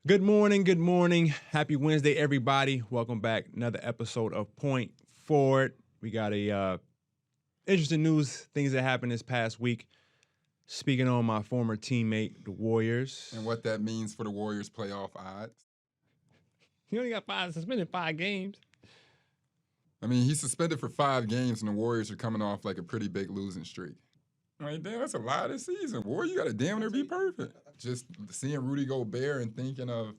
Good morning, good morning. Happy Wednesday, everybody. Welcome back. Another episode of Point Forward. We got interesting news, things that happened this past week. Speaking on my former teammate, the Warriors. And what that means for the Warriors' playoff odds. He only got suspended 5 games. I mean, he's suspended for 5 games, and the Warriors are coming off like a pretty big losing streak. Like, damn, that's a lot this season. Warrior, you got to damn near be perfect. Just seeing Rudy Gobert and thinking of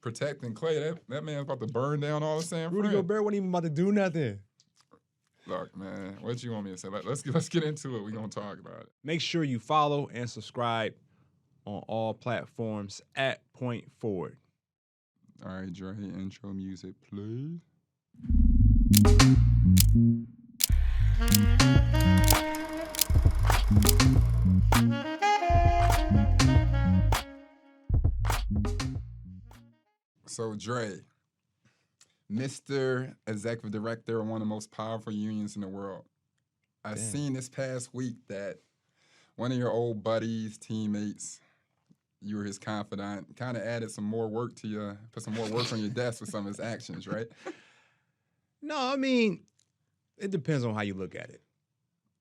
protecting Clay, that man's about to burn down all the San Fran. Rudy Gobert wasn't even about to do nothing. Look, man, what you want me to say? Let's get into it. We're going to talk about it. Make sure you follow and subscribe on all platforms at Point Forward. All right, Dre, intro music, please. So, Dre, Mr. Executive Director of one of the most powerful unions in the world. I seen this past week that one of your old buddies, teammates, you were his confidant, kind of added some more work to you, put some more work on your desk with some of his actions, right? No, I mean, it depends on how you look at it.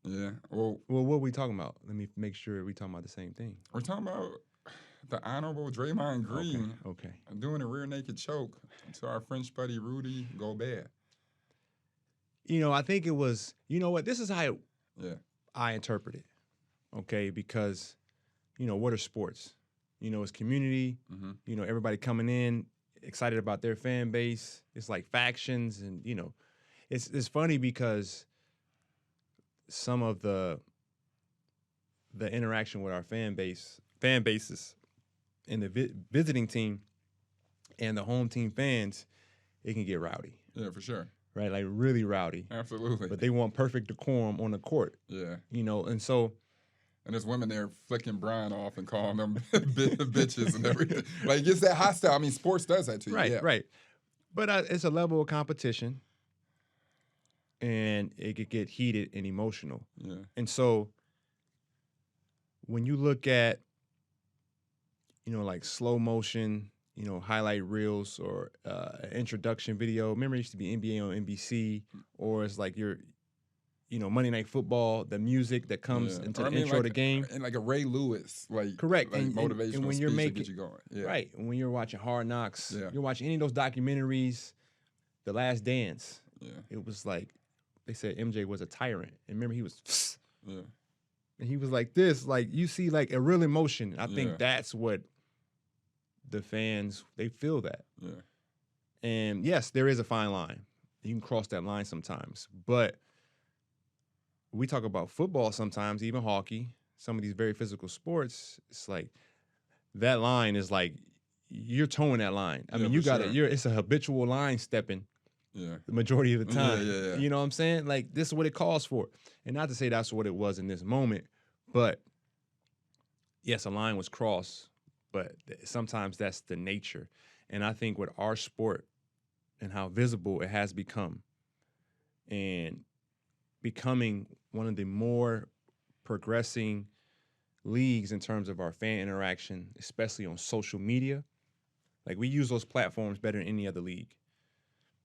Yeah. Well, what are we talking about? Let me make sure we're talking about the same thing. We're talking about the Honorable Draymond Green okay. doing a rear naked choke to our French buddy Rudy Gobert. You know, I think it was, you know what, this is how Yeah. I interpret it, okay? Because, you know, what are sports? You know, it's community, you know, everybody coming in, excited about their fan base. It's like factions and, you know, it's funny because some of the interaction with our fan bases and the visiting team and the home team fans, it can get rowdy. Yeah, for sure. Right, like really rowdy. Absolutely. But they want perfect decorum on the court. Yeah. You know, and so. And there's women there flicking Brian off and calling them bitches and everything. Like, it's that hostile. I mean, sports does that to you. Right, yeah. right. But it's a level of competition, and it could get heated and emotional. Yeah. And so when you look at, you know, like slow motion, you know, highlight reels or introduction video. Remember, it used to be NBA on NBC, or it's like you know, Monday Night Football, the music that comes into the intro of the game. And like a Ray Lewis, like, correct. Like motivational and when speech you're to get you going. Yeah. Right. And when you're watching Hard Knocks, Yeah. you're watching any of those documentaries, The Last Dance. Yeah. It was like, they said MJ was a tyrant. And remember, he was, yeah. And he was like this, like you see like a real emotion. I think that's what the fans, they feel that. Yeah. And yes, there is a fine line. You can cross that line sometimes. But we talk about football sometimes, even hockey, some of these very physical sports, it's like that line is like you're towing that line. I mean, you got it. It's a habitual line stepping. Yeah. The majority of the time. Yeah. You know what I'm saying? Like, this is what it calls for. And not to say that's what it was in this moment, but yes, a line was crossed, but sometimes that's the nature. And I think with our sport and how visible it has become and becoming one of the more progressing leagues in terms of our fan interaction, especially on social media, like we use those platforms better than any other league.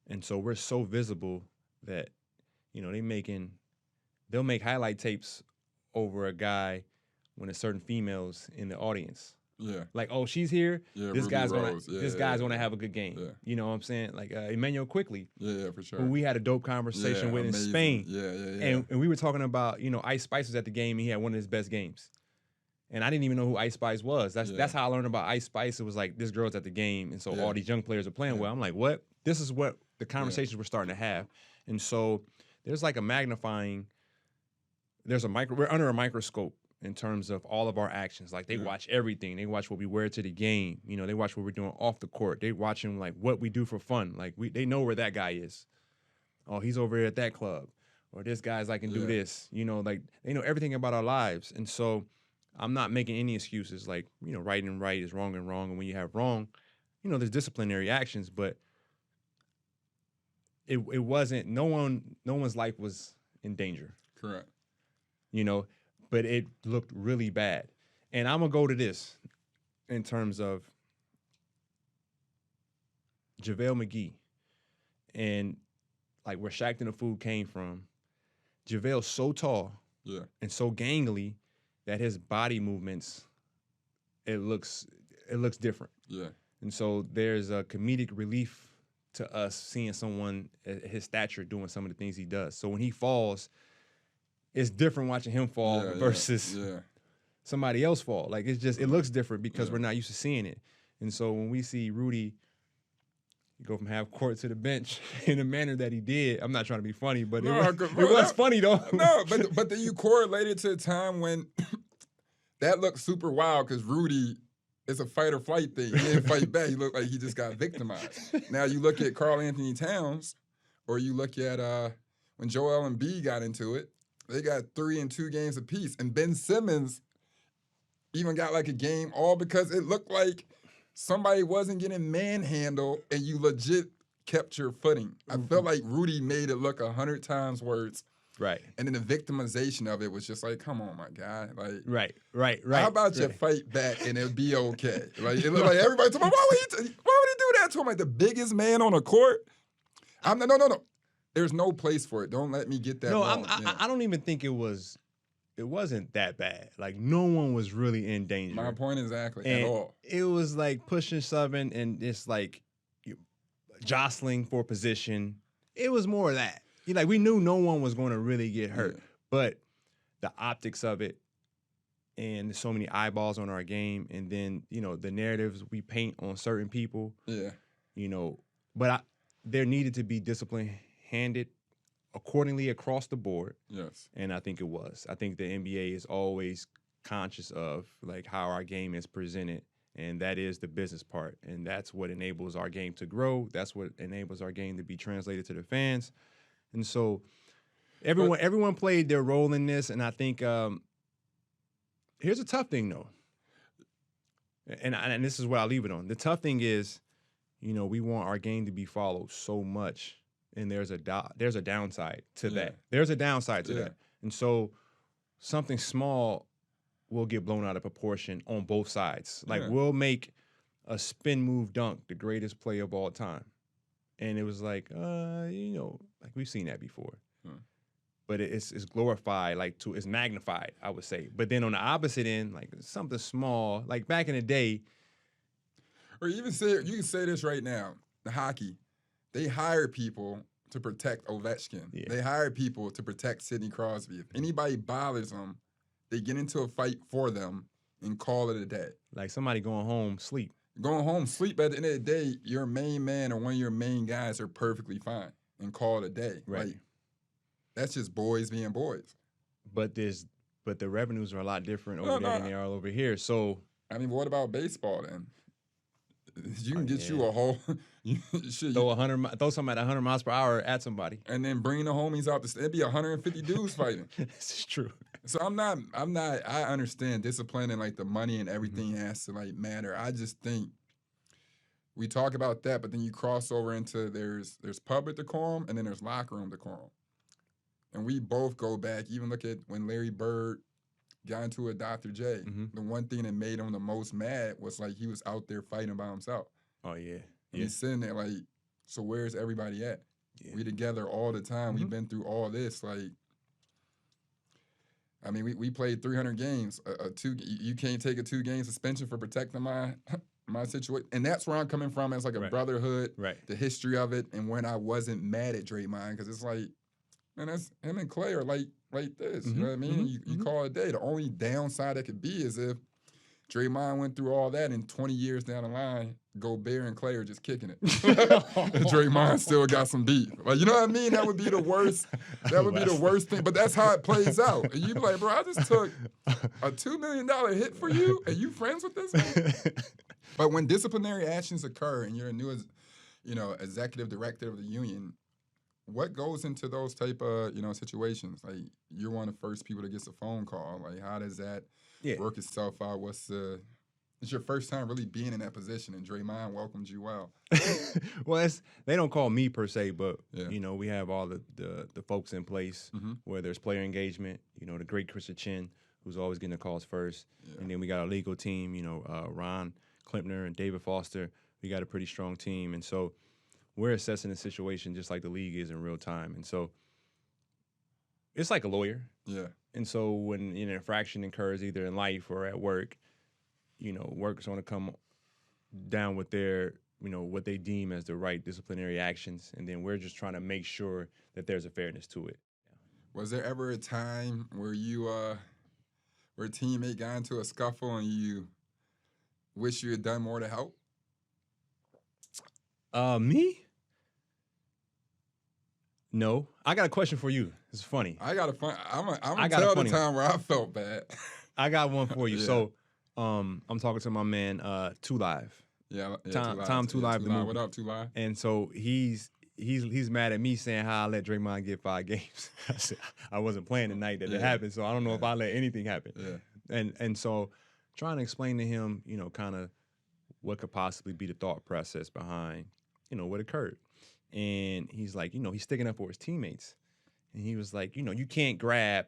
And so we're so visible that, you know, they'll make highlight tapes over a guy when there's certain females in the audience. Yeah. Like, oh, she's here. Yeah, this Ruby guy's Rose. gonna have a good game. Yeah. You know what I'm saying? Like Emmanuel Quickly. Yeah, for sure. Who we had a dope conversation with in Spain. Yeah. And we were talking about, you know, Ice Spice was at the game and he had one of his best games. And I didn't even know who Ice Spice was. That's how I learned about Ice Spice. It was like, this girl's at the game, and so all these young players are playing well. I'm like, what? This is what the conversations we're starting to have. And so there's like a magnifying, we're under a microscope in terms of all of our actions. Like, they watch everything. They watch what we wear to the game. You know, they watch what we're doing off the court. They watching like what we do for fun. Like, they know where that guy is. Oh, he's over here at that club. Or this guy's like, can do this. You know, like, they know everything about our lives. And so I'm not making any excuses like, you know, right and right is wrong and wrong. And when you have wrong, you know, there's disciplinary actions, but it wasn't, no one's life was in danger. Correct. You know, but it looked really bad. And I'm going to go to this in terms of JaVale McGee, and like where Shaqtin' a Fool came from, JaVale's so tall and so gangly that his body movements, it looks different. Yeah. And so there's a comedic relief to us seeing someone at his stature doing some of the things he does. So when he falls, it's different watching him fall versus somebody else fall. Like it's just, it looks different because we're not used to seeing it. And so when we see Rudy go from half court to the bench in the manner that he did, I'm not trying to be funny, but it was funny though. No, but then you correlated to a time when that looked super wild because Rudy, it's a fight or flight thing. He didn't fight back. He looked like he just got victimized. Now you look at Karl Anthony Towns, or you look at when Joel Embiid got into it, they got 3 and 2 games apiece. And Ben Simmons even got like a game all because it looked like somebody wasn't getting manhandled and you legit kept your footing. I felt like Rudy made it look 100 times worse. Right. And then the victimization of it was just like, come on, my guy. Like, right. How about you fight back and it'll be okay? Like, it looked like everybody told me, why would he do that to him? Like the biggest man on the court? No. There's no place for it. Don't let me get that wrong. I don't even think it wasn't that bad. Like no one was really in danger. My point exactly and at all. It was like pushing, shoving, and it's like jostling for position. It was more of that. Like we knew no one was going to really get hurt, but the optics of it, and so many eyeballs on our game, and then the narratives we paint on certain people. Yeah. But there needed to be discipline handed accordingly across the board. Yes. And I think it was. I think the NBA is always conscious of like how our game is presented, and that is the business part, and that's what enables our game to grow. That's what enables our game to be translated to the fans. And so everyone played their role in this, and I think here's a tough thing though, and this is what I'll leave it on. The tough thing is, we want our game to be followed so much, and there's a downside to that. There's a downside to that, and so something small will get blown out of proportion on both sides. Like we'll make a spin move dunk the greatest play of all time. And it was like, like we've seen that before. But it's glorified, it's magnified, I would say. But then on the opposite end, like something small, like back in the day. Or you can say this right now, the hockey, they hire people to protect Ovechkin. Yeah. They hire people to protect Sidney Crosby. If anybody bothers them, they get into a fight for them and call it a day. Like somebody going home, sleep. Going home, sleep. At the end of the day, your main man or one of your main guys are perfectly fine and call it a day. Right. Like, that's just boys being boys. But the revenues are a lot different over there than they are over here. So I mean, what about baseball then? You can get you a whole throw something at 100 miles per hour at somebody, and then bring the homies out. It'd be 150 dudes fighting. This is true. So I'm not. I understand discipline and like the money and everything has to like matter. I just think we talk about that, but then you cross over into there's public decorum and then there's locker room decorum, and we both go back. Even look at when Larry Bird got into it, Dr. J. The one thing that made him the most mad was like he was out there fighting by himself. Oh yeah. And he's sitting there like, so where's everybody at? Yeah. We together all the time. We've been through all this. Like, I mean, we played 300 games. You can't take a 2-game suspension for protecting my situation. And that's where I'm coming from as like a brotherhood, the history of it, and when I wasn't mad at Draymond, because it's like, man, that's him and Clay are like this. You know what I mean? You call it a day. The only downside that could be is if Draymond went through all that and 20 years down the line, Gobert and Clay are just kicking it. And Draymond still got some beef. Like, you know what I mean? That would be the worst. That would be the worst thing. But that's how it plays out. And you be like, bro, I just took a $2 million hit for you, and you friends with this guy? But when disciplinary actions occur and you're a new, executive director of the union, what goes into those type of, situations? Like, you're one of the first people that gets a phone call. Like, how does that work itself out? It's your first time really being in that position, and Draymond welcomed you well. Well, they don't call me per se, but, we have all the folks in place where there's player engagement, the great Christian Chin, who's always getting the calls first. Yeah. And then we got our legal team, Ron Klimpner and David Foster. We got a pretty strong team. And so we're assessing the situation just like the league is in real time. And so it's like a lawyer. Yeah. And so when an infraction occurs either in life or at work, work's going to come down with their, what they deem as the right disciplinary actions. And then we're just trying to make sure that there's a fairness to it. Was there ever a time where where a teammate got into a scuffle and you wish you had done more to help? Me? No. I got a question for you. It's funny. I'm gonna tell the time where I felt bad. I got one for you. Yeah. So, I'm talking to my man, 2 Live. Yeah, Tom 2 Live. What up, 2 Live? And so he's mad at me saying how I let Draymond get 5 games. I said I wasn't playing the night that it happened, so I don't know if I let anything happen. Yeah. And so trying to explain to him, kind of what could possibly be the thought process behind, what occurred. And he's like, he's sticking up for his teammates. And he was like, you can't grab,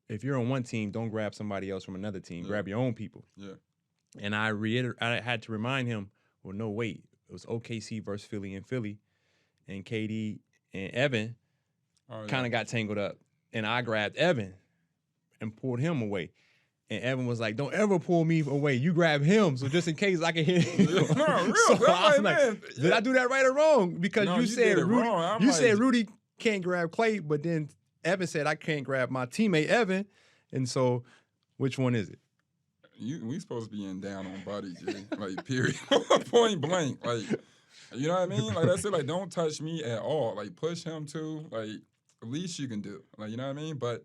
if you're on one team, don't grab somebody else from another team. Grab your own people. Yeah. And I had to remind him, well, no, wait. It was OKC versus Philly and Philly. And KD and Evan kind of got tangled up. And I grabbed Evan and pulled him away. And Evan was like, don't ever pull me away. You grab him. So just in case I can hit him. No, real. So I was like, did I do that right or wrong? Because No, you said wrong. you said Rudy can't grab Clay, but then Evan said I can't grab my teammate Evan. And so which one is it? We supposed to be in down on Buddy, G. Like, period. Point blank. Like, you know what I mean? Like, that's it. Like, don't touch me at all. Like, push him too. Like, least you can do. Like, you know what I mean? But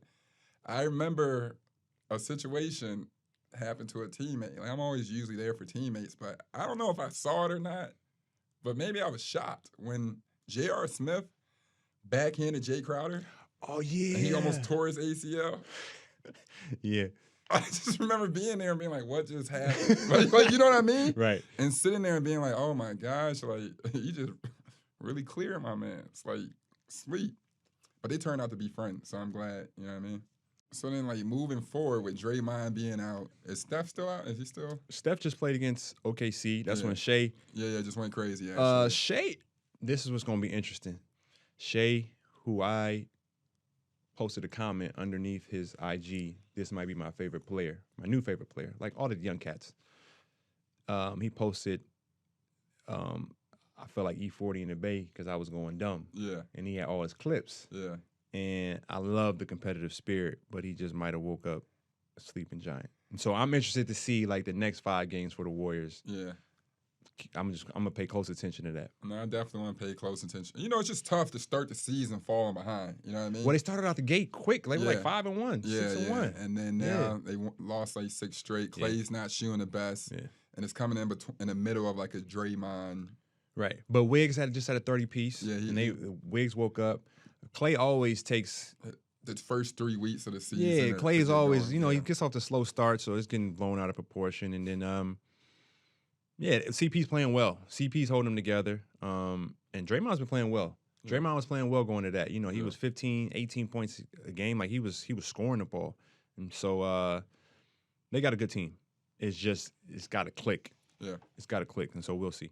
I remember a situation happened to a teammate. Like, I'm always usually there for teammates, but I don't know if I saw it or not, but maybe I was shocked when J.R. Smith backhanded Jay Crowder. Oh, yeah. And he almost tore his ACL. Yeah. I just remember being there and being like, what just happened? like, you know what I mean? Right. And sitting there and being like, oh, my gosh, like, you just really clear my man. It's like, sweet. But they turned out to be friends, so I'm glad, you know what I mean? So then, like, moving forward with Draymond being out, is Steph still out? Is he still? Steph just played against OKC. That's when Shea. Yeah, just went crazy. Shea, this is what's going to be interesting. Shea, who I posted a comment underneath his IG, this might be my favorite player, my new favorite player, like all the young cats. He posted, I felt like E40 in the Bay because I was going dumb. Yeah. And he had all his clips. Yeah. And I love the competitive spirit, but he just might have woke up a sleeping giant. And so I'm interested to see like the next 5 games for the Warriors. Yeah. I'm gonna pay close attention to that. No, I definitely want to pay close attention. You know, it's just tough to start the season falling behind. You know what I mean? Well, they started out the gate quick. They were like 5-1, 6-1. And then now they lost like 6 straight. Clay's not shooting the best, and it's coming in the middle of like a Draymond. Right, but Wiggs just had a 30-piece. Yeah, Wiggs woke up. Clay always takes the first 3 weeks of the season. Yeah, Clay is always, he gets off the slow start, so it's getting blown out of proportion, and then. Yeah, CP's playing well. CP's holding them together. And Draymond's been playing well. Draymond was playing well going to that. He was 15, 18 points a game. Like, he was scoring the ball. And so they got a good team. It's got to click. Yeah. It's got to click, and so we'll see.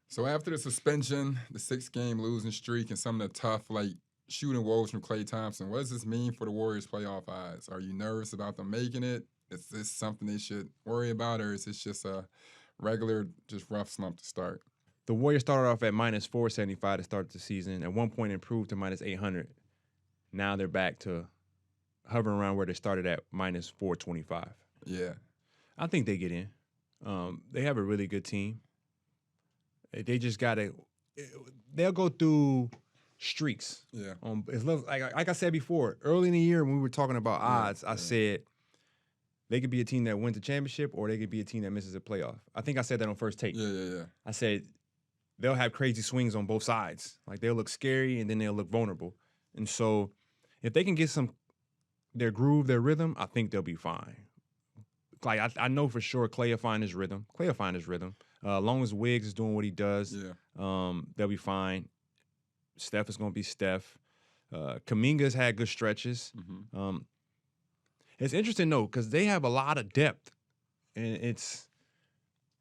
So after the suspension, the 6-game losing streak, and some of the tough, like, shooting woes from Klay Thompson, what does this mean for the Warriors' playoff odds? Are you nervous about them making it? Is this something they should worry about, or is this just a regular, just rough slump to start? The Warriors started off at minus 475 to start the season. At one point, improved to minus 800. Now they're back to hovering around where they started at minus 425. Yeah. I think they get in. They have a really good team. They just got to – they'll go through streaks. Yeah. It's like I said before, early in the year when we were talking about odds, I said – they could be a team that wins the championship, or they could be a team that misses a playoff. I think I said that on First Take. Yeah. I said they'll have crazy swings on both sides. Like, they'll look scary, and then they'll look vulnerable. And so if they can get their groove, their rhythm, I think they'll be fine. Like, I know for sure Clay will find his rhythm. As long as Wiggs is doing what he does, they'll be fine. Steph is going to be Steph. Kuminga's had good stretches. Mm-hmm. It's interesting, though, because they have a lot of depth, and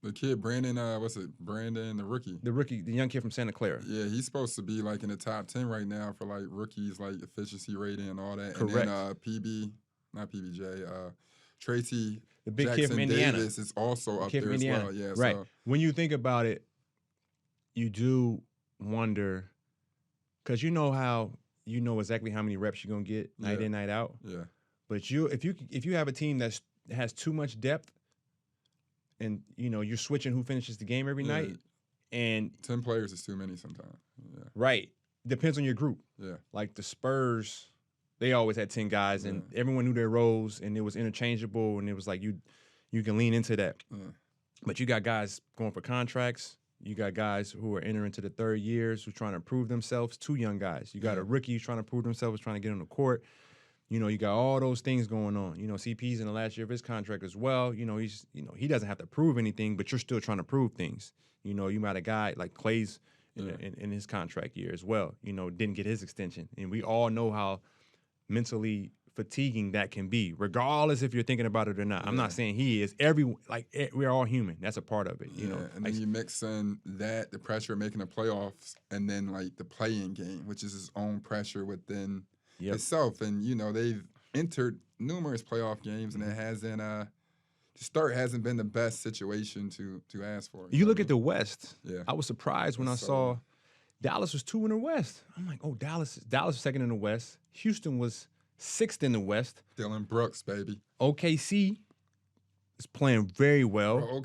The kid, Brandon, what's it? Brandon, the rookie. The young kid from Santa Clara. Yeah, he's supposed to be like in the top 10 right now for like rookies, like efficiency rating and all that. Correct. And then not PBJ, Tracy the big kid from Indiana Davis is also up there as well. Yeah, right. So. When you think about it, you do wonder, because you know how you know exactly how many reps you're gonna get night in, night out. Yeah. But if you have a team that has too much depth, and you know you're switching who finishes the game every night, and 10 players is too many sometimes. Yeah. Right. Depends on your group. Yeah. Like the Spurs, they always had 10 guys, and everyone knew their roles, and it was interchangeable, and it was like you can lean into that. Yeah. But you got guys going for contracts. You got guys who are entering into the third years who's trying to prove themselves. 2 young guys. You got a rookie who's trying to prove themselves, trying to get on the court. You know, you got all those things going on. You know, CP's in the last year of his contract as well. You know, he doesn't have to prove anything, but you're still trying to prove things. You know, you might have a guy like Clay's in his contract year as well. You know, didn't get his extension. And we all know how mentally fatiguing that can be, regardless if you're thinking about it or not. I'm not saying he is. We're all human. That's a part of it, you know. And then you mix in that, the pressure of making the playoffs, and then like the play-in game, which is his own pressure within itself. And, you know, they've entered numerous playoff games, and it hasn't to start hasn't been the best situation to ask for. You look at the West. Yeah. I was surprised when I saw Dallas was 2 in the West. I'm like, oh, Dallas was second in the West. Houston was 6th in the West. Dylan Brooks, baby. OKC is playing very well. Bro,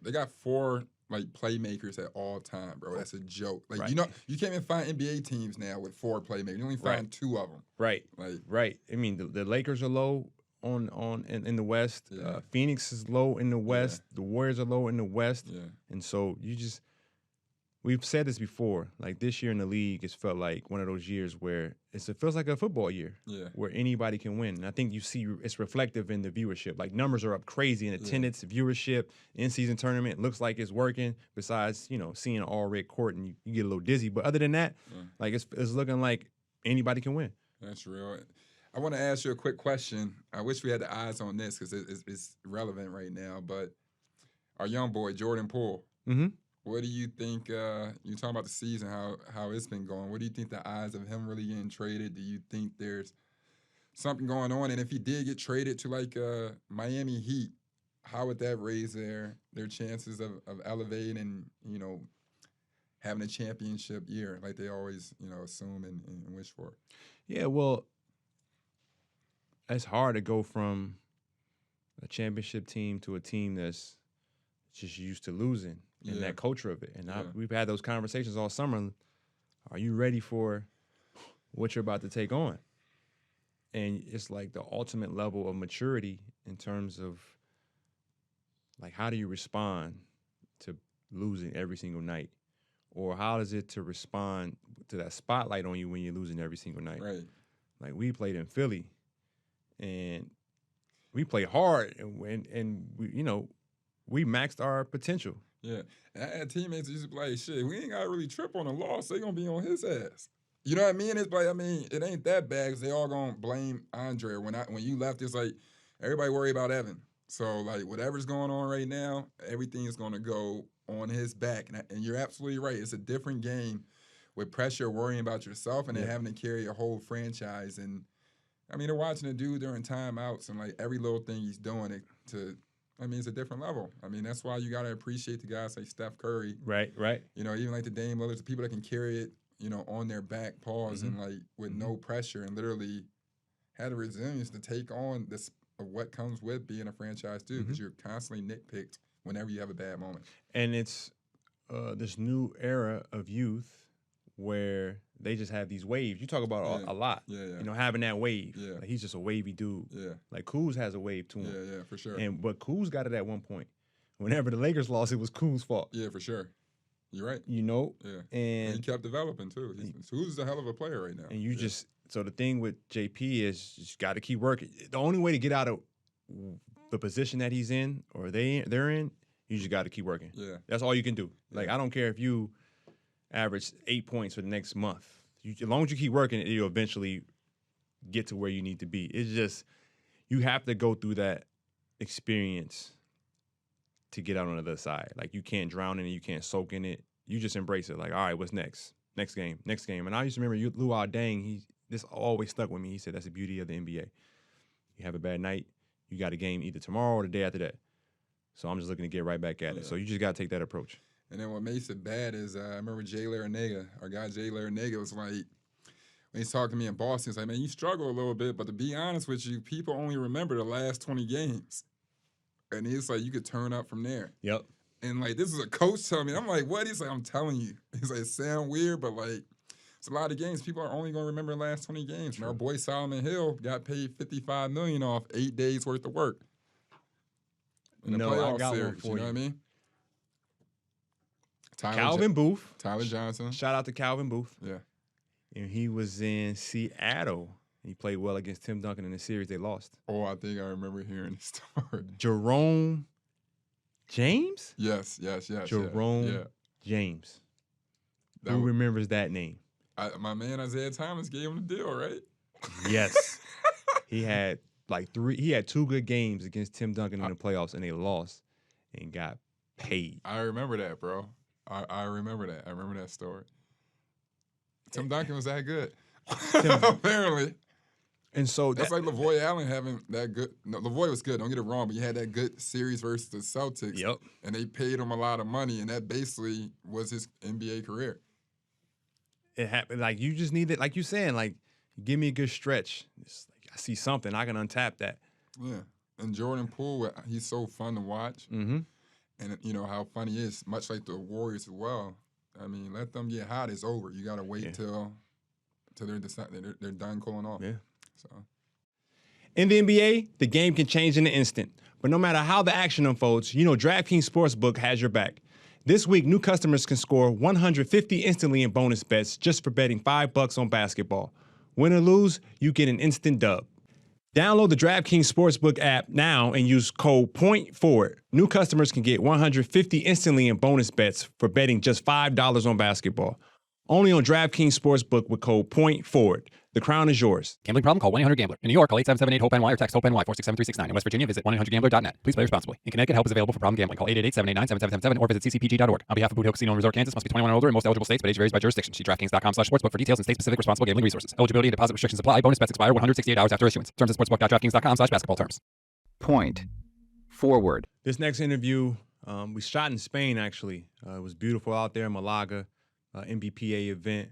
they got 4 like playmakers at all time, bro. That's a joke. Like you can't even find NBA teams now with 4 playmakers. You only find 2 of them. Right. Right. I mean, the Lakers are low in the West. Yeah. Phoenix is low in the West. The Warriors are low in the West. Yeah. And so we've said this before, like this year in the league, it's felt like one of those years where it feels like a football year, where anybody can win. And I think you see it's reflective in the viewership. Like numbers are up crazy in attendance, viewership, in-season tournament. Looks like it's working. Besides, you know, seeing an all-red court and you get a little dizzy. But other than that, like it's looking like anybody can win. That's real. I want to ask you a quick question. I wish we had the eyes on this because it's relevant right now. But our young boy Jordan Poole. Mm-hmm. What do you think, you talking about the season, how it's been going, what do you think the odds of him really getting traded? Do you think there's something going on? And if he did get traded to like Miami Heat, how would that raise their chances of elevating and, you know, having a championship year like they always, you know, assume and wish for? Yeah, well, it's hard to go from a championship team to a team that's just used to losing. And that culture of it. And we've had those conversations all summer. Are you ready for what you're about to take on? And it's like the ultimate level of maturity in terms of, like, how do you respond to losing every single night? Or how is it to respond to that spotlight on you when you're losing every single night? Right. Like, we played in Philly, and we played hard, and we, you know, we maxed our potential. Yeah, and I had teammates that used to be like, shit, we ain't got to really trip on the loss. They going to be on his ass. You know what I mean? It's like, I mean, it ain't that bad because they all going to blame Andre. When you left, it's like everybody worry about Evan. So, like, whatever's going on right now, everything is going to go on his back. And you're absolutely right. It's a different game with pressure, worrying about yourself, and then having to carry a whole franchise. And, I mean, they're watching a dude during timeouts and, like, every little thing he's doing I mean, it's a different level. I mean, that's why you got to appreciate the guys like Steph Curry. Right. You know, even like the Dame Lillards, the people that can carry it, you know, on their back, pause, and like with no pressure, and literally had the resilience to take on this of what comes with being a franchise too, because you're constantly nitpicked whenever you have a bad moment. And it's this new era of youth where they just have these waves. You talk about a lot. Yeah. You know, having that wave. Yeah. Like, he's just a wavy dude. Yeah. Like, Kuz has a wave to him. Yeah, for sure. But Kuz got it at one point. Whenever the Lakers lost, it was Kuz's fault. Yeah, for sure. You're right. You know? Yeah. And he kept developing too. Kuz is a hell of a player right now. And you so the thing with JP is you just got to keep working. The only way to get out of the position that he's in or they're in, you just got to keep working. Yeah. That's all you can do. Like, I don't care if you average 8 points for the next month. As long as you keep working, you'll eventually get to where you need to be. It's just, you have to go through that experience to get out on the other side. Like, you can't drown in it. You can't soak in it. You just embrace it. Like, all right, what's next? Next game. And I used to remember Luol Deng, this always stuck with me. He said, that's the beauty of the NBA. You have a bad night, you got a game either tomorrow or the day after that. So I'm just looking to get right back at it. So you just got to take that approach. And then what makes it bad is I remember our guy Jay Larinaga was like, when he's talking to me in Boston, he's like, man, you struggle a little bit, but to be honest with you, people only remember the last 20 games. And he's like, you could turn up from there. Yep. And, like, this is a coach telling me. I'm like, what? He's like, I'm telling you. He's like, it sound weird, but, like, it's a lot of games. People are only going to remember the last 20 games. And our boy Solomon Hill got paid $55 million off 8 days' worth of work in the playoff I got series. one for you know what I mean? Calvin Booth. Tyler Johnson. Shout out to Calvin Booth. Yeah. And he was in Seattle. He played well against Tim Duncan in the series they lost. Oh, I think I remember hearing the story. Jerome James? Yes. Jerome James. Who remembers that name? My man Isaiah Thomas gave him the deal, right? Yes. He had two good games against Tim Duncan in the playoffs, and they lost and got paid. I remember that, bro. I remember that. I remember that story. Tim Duncan was that good. Apparently. And so that's like LaVoy Allen having that good. No, LaVoy was good. Don't get it wrong, but he had that good series versus the Celtics. Yep. And they paid him a lot of money, and that basically was his NBA career. It happened. Like, you just need it. Like you saying, like, give me a good stretch. It's like, I see something. I can untap that. Yeah. And Jordan Poole, he's so fun to watch. Mm-hmm. And you know how fun he is, much like the Warriors as well. I mean, let them get hot. It's over. You got to wait till they're done cooling off. Yeah. So. In the NBA, the game can change in an instant. But no matter how the action unfolds, you know DraftKings Sportsbook has your back. This week, new customers can score $150 instantly in bonus bets just for betting $5 on basketball. Win or lose, you get an instant dub. Download the DraftKings Sportsbook app now and use code POINTFORWARD. New customers can get $150 instantly in bonus bets for betting just $5 on basketball. Only on DraftKings Sportsbook with code POINTFORWARD. The crown is yours. Gambling problem? Call 1-800-GAMBLER. In New York, call 877-8-HOPE-NY or text HOPE-NY 467-369. In West Virginia, visit 1-800-GAMBLER.net. Please play responsibly. In Connecticut, help is available for problem gambling. Call 888-789-7777 or visit ccpg.org. On behalf of Boot Hill Casino and Resort, Kansas, must be 21 and older in most eligible states, but age varies by jurisdiction. See DraftKings.com/sportsbook for details and state-specific responsible gambling resources. Eligibility and deposit restrictions apply. Bonus bets expire 168 hours after issuance. Terms at sportsbook.draftkings.com/basketball terms. Point forward. This next interview, we shot in Spain, actually. It was beautiful out there in Malaga, NBPA event.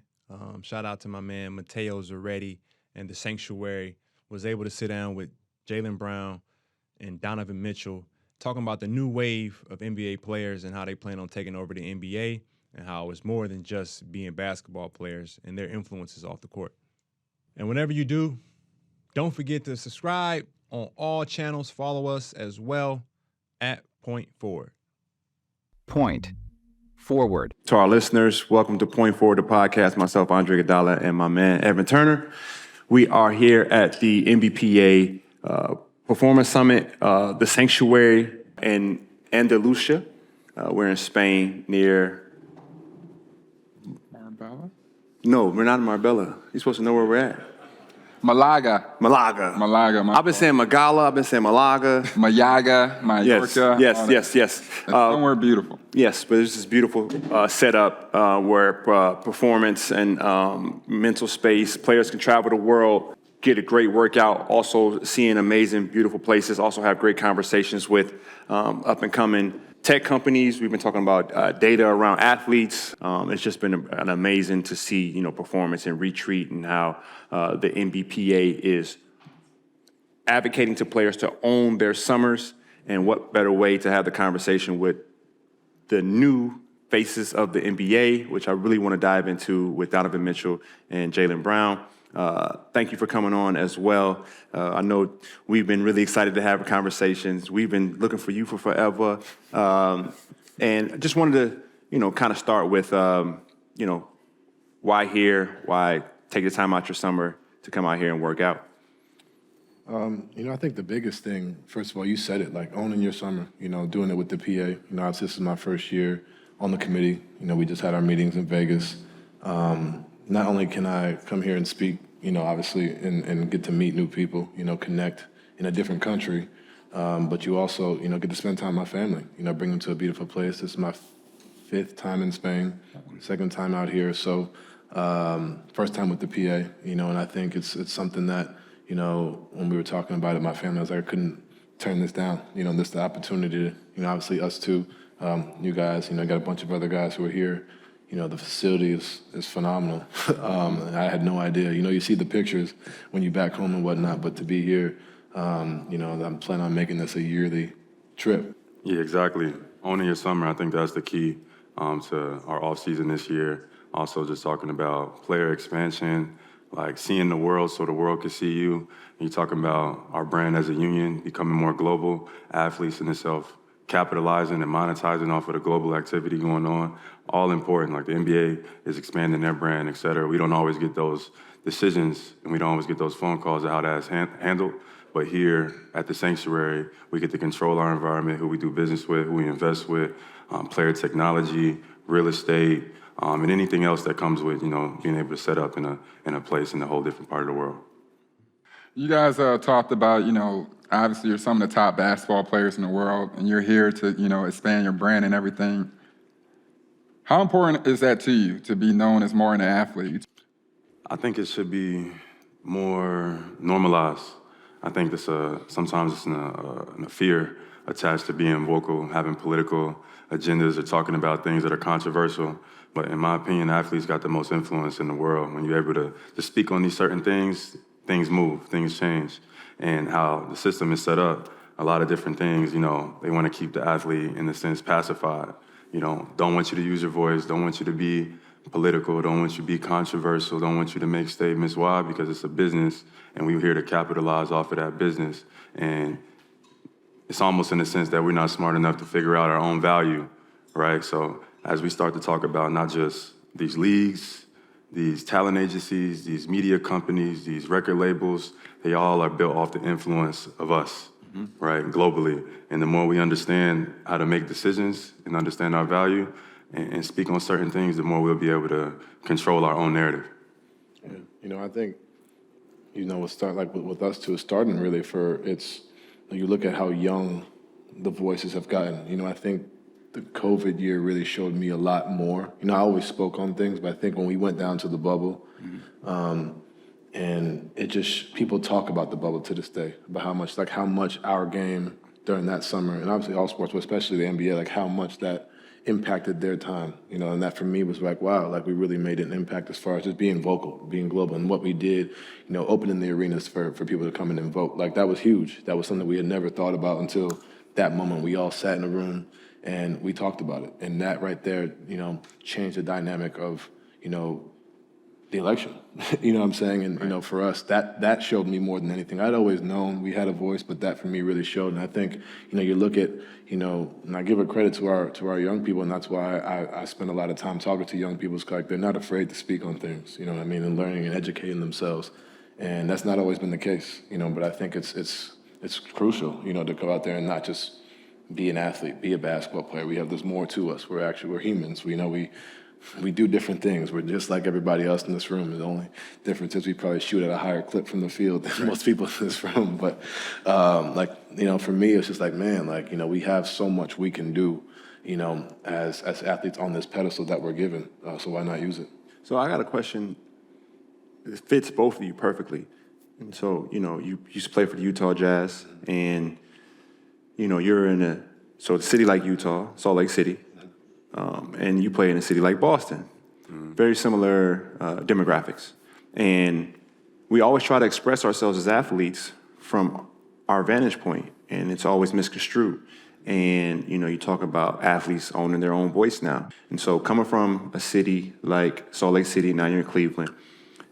Shout out to my man Mateo Zaretti and the Sanctuary. Was able to sit down with Jaylen Brown and Donovan Mitchell, talking about the new wave of NBA players and how they plan on taking over the NBA and how it's more than just being basketball players and their influences off the court. And whenever you do, don't forget to subscribe on all channels. Follow us as well at Point Forward. Point forward. To our listeners, welcome to Point Forward, the podcast. Myself, Andre Iguodala, and my man, Evan Turner. We are here at the NBPA Performance Summit, the Sanctuary in Andalusia. We're in Spain near... Marbella? No, we're not in Marbella. You're supposed to know where we're at. Malaga. I've been saying Magala. I've been saying Malaga. Mayaga, Mallorca. Yes. Somewhere beautiful. Yes, but there's this beautiful setup where performance and mental space, players can travel the world, get a great workout, also seeing amazing, beautiful places, also have great conversations with up-and-coming tech companies. We've been talking about data around athletes. It's just been an amazing to see, performance and retreat and how the NBPA is advocating to players to own their summers. And what better way to have the conversation with the new faces of the NBA, which I really want to dive into with Donovan Mitchell and Jaylen Brown. Thank you for coming on as well. I know we've been really excited to have conversations. We've been looking for you for forever. And I just wanted to, kind of start with, why here? Why take the time out your summer to come out here and work out? I think the biggest thing, first of all, you said it, like owning your summer, doing it with the PA. Obviously this is my first year on the committee. We just had our meetings in Vegas. Not only can I come here and speak, obviously, and get to meet new people, connect in a different country, But you also, get to spend time with my family, bring them to a beautiful place. This is my 5th time in Spain, 2nd time out here. So first time with the PA, and I think it's something that, when we were talking about it, my family, I was like, I couldn't turn this down. This is the opportunity to, obviously us too, you guys, got a bunch of other guys who are here. The facility is phenomenal. And I had no idea. You see the pictures when you're back home and whatnot, but to be here, I'm planning on making this a yearly trip. Yeah, exactly. Owning your summer, I think that's the key to our off season this year. Also, just talking about player expansion, like seeing the world so the world can see you. And you're talking about our brand as a union becoming more global, athletes in itself capitalizing and monetizing off of the global activity going on. All important. Like the NBA is expanding their brand, et cetera. We don't always get those decisions and we don't always get those phone calls of how that's handled. But here at the sanctuary, we get to control our environment, who we do business with, who we invest with, player technology, real estate, and anything else that comes with, being able to set up in a place in a whole different part of the world. You guys talked about, obviously you're some of the top basketball players in the world, and you're here to, expand your brand and everything. How important is that to you, to be known as more than an athlete? I think it should be more normalized. I think sometimes it's a fear attached to being vocal, having political agendas or talking about things that are controversial. But in my opinion, athletes got the most influence in the world. When you're able to speak on these certain things, things move, things change. And how the system is set up, a lot of different things, they want to keep the athlete, in a sense, pacified. Don't want you to use your voice, don't want you to be political, don't want you to be controversial, don't want you to make statements. Why? Because it's a business, and we're here to capitalize off of that business. And it's almost in a sense that we're not smart enough to figure out our own value, right? So as we start to talk about not just these leagues, these talent agencies, these media companies, these record labels, they all are built off the influence of us, right, globally. And the more we understand how to make decisions and understand our value and speak on certain things, the more we'll be able to control our own narrative. Yeah. I think, what's start like with us too, starting really you look at how young the voices have gotten. I think the COVID year really showed me a lot more. I always spoke on things, but I think when we went down to the bubble, and it just, people talk about the bubble to this day, about how much our game during that summer, and obviously all sports, but especially the NBA, like how much that impacted their time, and that for me was like, wow, like we really made an impact as far as just being vocal, being global, and what we did, opening the arenas for people to come in and vote. Like that was huge. That was something we had never thought about until that moment. We all sat in a room and we talked about it. And that right there, changed the dynamic of, the election. You know what I'm saying? And, for us, that showed me more than anything. I'd always known we had a voice, but that for me really showed. And I think, you look at, and I give a credit to our young people, and that's why I spend a lot of time talking to young people. It's like they're not afraid to speak on things, you know what I mean, and learning and educating themselves. And that's not always been the case, but I think it's crucial, to go out there and not just be an athlete, be a basketball player. There's more to us. We're humans. We do different things. We're just like everybody else in this room. The only difference is we probably shoot at a higher clip from the field than most people in this room. But for me, it's just like, man, we have so much we can do, as athletes on this pedestal that we're given. So why not use it? So I got a question that fits both of you perfectly. And so, you used to play for the Utah Jazz, and you're in a city like Utah, Salt Lake City, and you play in a city like Boston. Very similar demographics. And we always try to express ourselves as athletes from our vantage point, and it's always misconstrued. And, you talk about athletes owning their own voice now. And so coming from a city like Salt Lake City, now you're in Cleveland,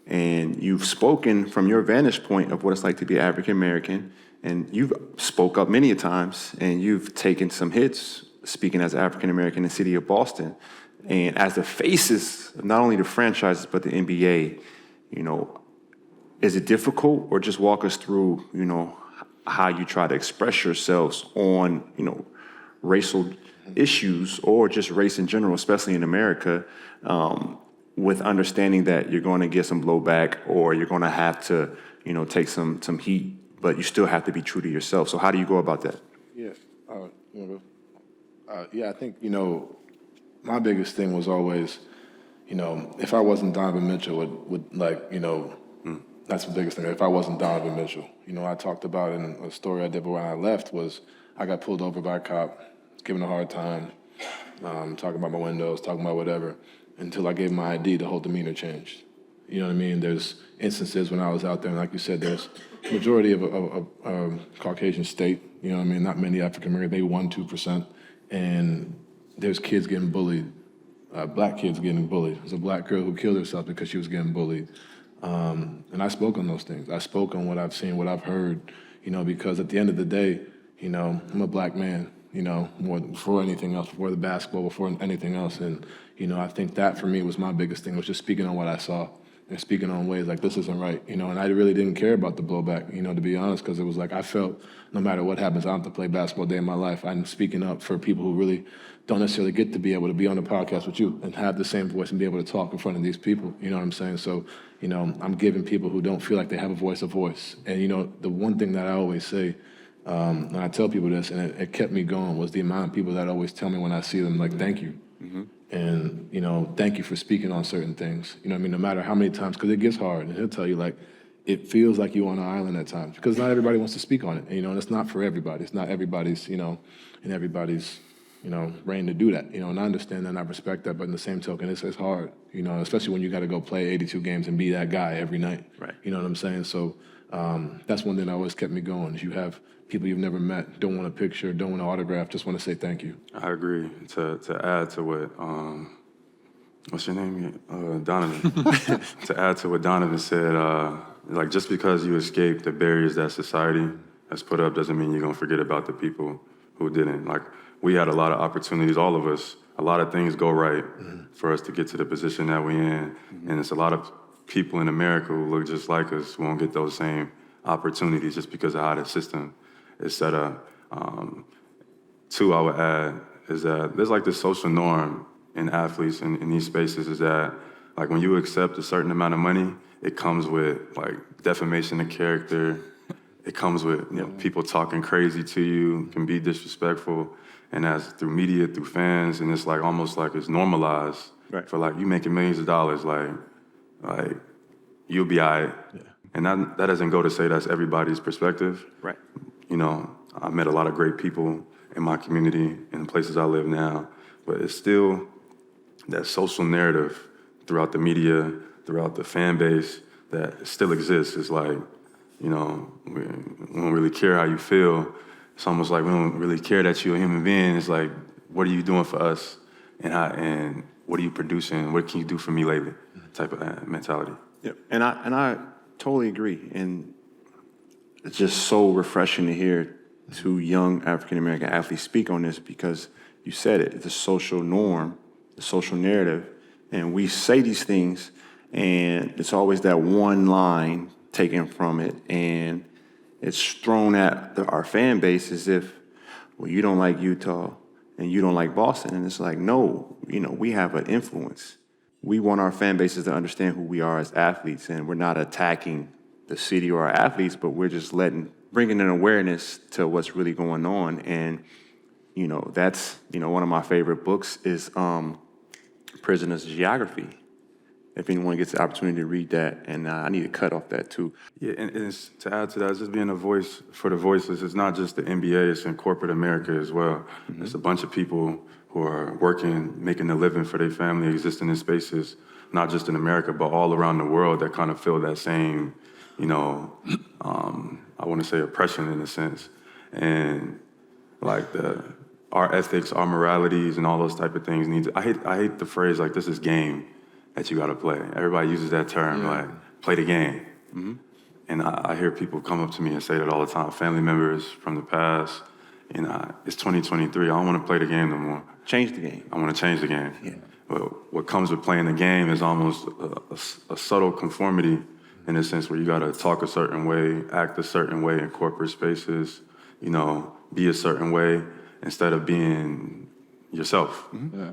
and you've spoken from your vantage point of what it's like to be African American, and you've spoke up many a times, and you've taken some hits speaking as African American in the city of Boston. And as the faces of not only the franchises, but the NBA, is it difficult, or just walk us through, how you try to express yourselves on, racial issues or just race in general, especially in America, with understanding that you're going to get some blowback, or you're going to have to, take some heat but you still have to be true to yourself. So how do you go about that? Yeah. You wanna go? Yeah, I think, my biggest thing was always, if I wasn't Donovan Mitchell, that's the biggest thing. If I wasn't Donovan Mitchell, I talked about in a story I did when I left was I got pulled over by a cop, given a hard time, talking about my windows, talking about whatever, until I gave my ID, the whole demeanor changed. You know what I mean? There's instances when I was out there, and like you said, there's majority of a Caucasian state, you know what I mean? Not many African American, maybe 1-2%. And there's kids getting bullied, black kids getting bullied. There's a black girl who killed herself because she was getting bullied. And I spoke on those things. I spoke on what I've seen, what I've heard, because at the end of the day, I'm a black man, more before anything else, before the basketball, before anything else. And, I think that for me was my biggest thing, was just speaking on what I saw and speaking on ways like this isn't right, and I really didn't care about the blowback, to be honest, because it was like I felt no matter what happens, I don't have to play basketball day in my life. I'm speaking up for people who really don't necessarily get to be able to be on the podcast with you and have the same voice and be able to talk in front of these people, you know what I'm saying? So, I'm giving people who don't feel like they have a voice. And, the one thing that I always say, and I tell people this, and it kept me going, was the amount of people that always tell me when I see them, like, thank you. Mm-hmm. And, thank you for speaking on certain things. No matter how many times, because it gets hard. And he'll tell you, like, it feels like you're on an island at times because not everybody wants to speak on it, and it's not for everybody. It's not everybody's, in everybody's, reign to do that, and I understand that and I respect that, but in the same token, it's hard, especially when you got to go play 82 games and be that guy every night. Right. You know what I'm saying? So that's one thing that always kept me going is you have people you've never met, don't want a picture, don't want an autograph, just want to say thank you. I agree. To add to what, what's your name? Donovan. To add to what Donovan said, like just because you escape the barriers that society has put up doesn't mean you're going to forget about the people who didn't. Like we had a lot of opportunities, all of us, a lot of things go right for us to get to the position that we're in. And it's a lot of people in America who look just like us who won't get those same opportunities just because of how the system is set up. Two, I would add, is that there's like this social norm in athletes in these spaces is that like when you accept a certain amount of money, it comes with like defamation of character. It comes with people talking crazy to you, can be disrespectful, and that's through media, through fans, and it's like almost like it's normalized for like you making millions of dollars, like you'll be all right. Yeah. And that doesn't go to say that's everybody's perspective. Right. I met a lot of great people in my community and the places I live now, but it's still that social narrative throughout the media, throughout the fan base that still exists. It's like, we don't really care how you feel. It's almost like we don't really care that you're a human being. It's like, what are you doing for us? And what are you producing? What can you do for me lately? Type of mentality. Yeah, and I totally agree. And it's just so refreshing to hear two young African-American athletes speak on this because you said it, the social norm, the social narrative, and we say these things and it's always that one line taken from it and it's thrown at our fan base as if, well, you don't like Utah and you don't like Boston. And it's like, no, we have an influence. We want our fan bases to understand who we are as athletes, and we're not attacking the city or our athletes, but we're just bringing an awareness to what's really going on. And, that's, one of my favorite books is Prisoner's Geography. If anyone gets the opportunity to read that, and I need to cut off that too. Yeah, and it's, to add to that, it's just being a voice for the voiceless. It's not just the NBA, it's in corporate America as well. Mm-hmm. There's a bunch of people who are working, making a living for their family, existing in spaces, not just in America, but all around the world that kind of feel that same, I want to say oppression in a sense. And like our ethics, our moralities, and all those type of things I hate the phrase like this is game that you got to play. Everybody uses that term, like play the game. Mm-hmm. And I hear people come up to me and say that all the time, family members from the past, it's 2023, I don't want to play the game no more. Change the game. I want to change the game. Yeah. But what comes with playing the game is almost a subtle conformity in a sense where you got to talk a certain way, act a certain way in corporate spaces, be a certain way instead of being yourself,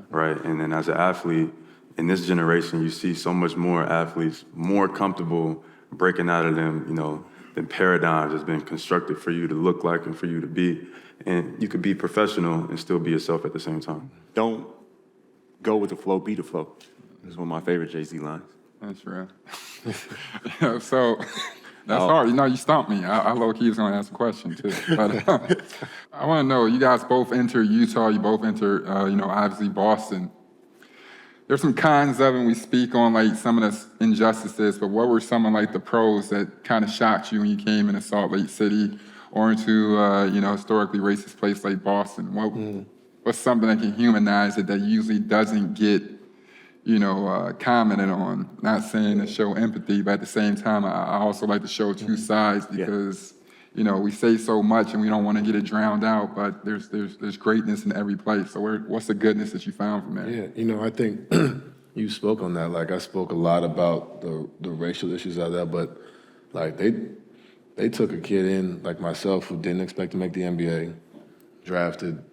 right? And then as an athlete, in this generation, you see so much more athletes more comfortable breaking out of them, paradigms that's been constructed for you to look like and for you to be. And you could be professional and still be yourself at the same time. Don't go with the flow, be the flow. It's one of my favorite Jay-Z lines. That's real. So that's hard. You stumped me. I low-key was going to ask a question, too. But I want to know, you guys both enter Utah. You both enter, obviously Boston. There's some cons of it, and we speak on, like, some of the injustices, but what were some of, like, the pros that kind of shocked you when you came into Salt Lake City or into, historically racist place like Boston? What's something that can humanize it that usually doesn't get commented on? Not saying to show empathy, but at the same time, I also like to show two sides because, we say so much and we don't want to get it drowned out, but there's greatness in every place. So what's the goodness that you found from there? Yeah, I think you spoke on that. Like, I spoke a lot about the racial issues out there, but, like, they took a kid in, like myself, who didn't expect to make the NBA, drafted,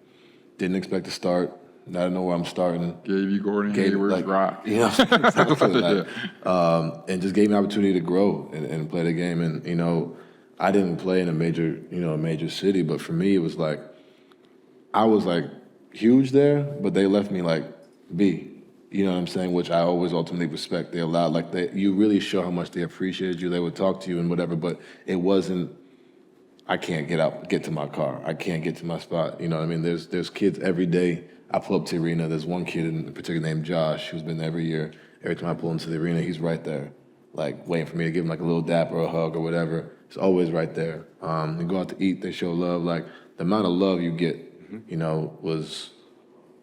didn't expect to start. I don't know where I'm starting. Gave you Gordon Hayward's rock. Exactly. And just gave me an opportunity to grow and play the game. And, I didn't play in a major city, but for me, it was like, I was like huge there, but they left me like be, you know what I'm saying? Which I always ultimately respect. They allowed, you really show how much they appreciated you. They would talk to you and whatever, but it wasn't, I can't get to my car. I can't get to my spot. You know what I mean? There's kids every day. I pull up to the arena. There's one kid in particular named Josh who's been there every year. Every time I pull into the arena, he's right there, like waiting for me to give him like a little dap or a hug or whatever. He's always right there. They go out to eat. They show love. Like the amount of love you get, was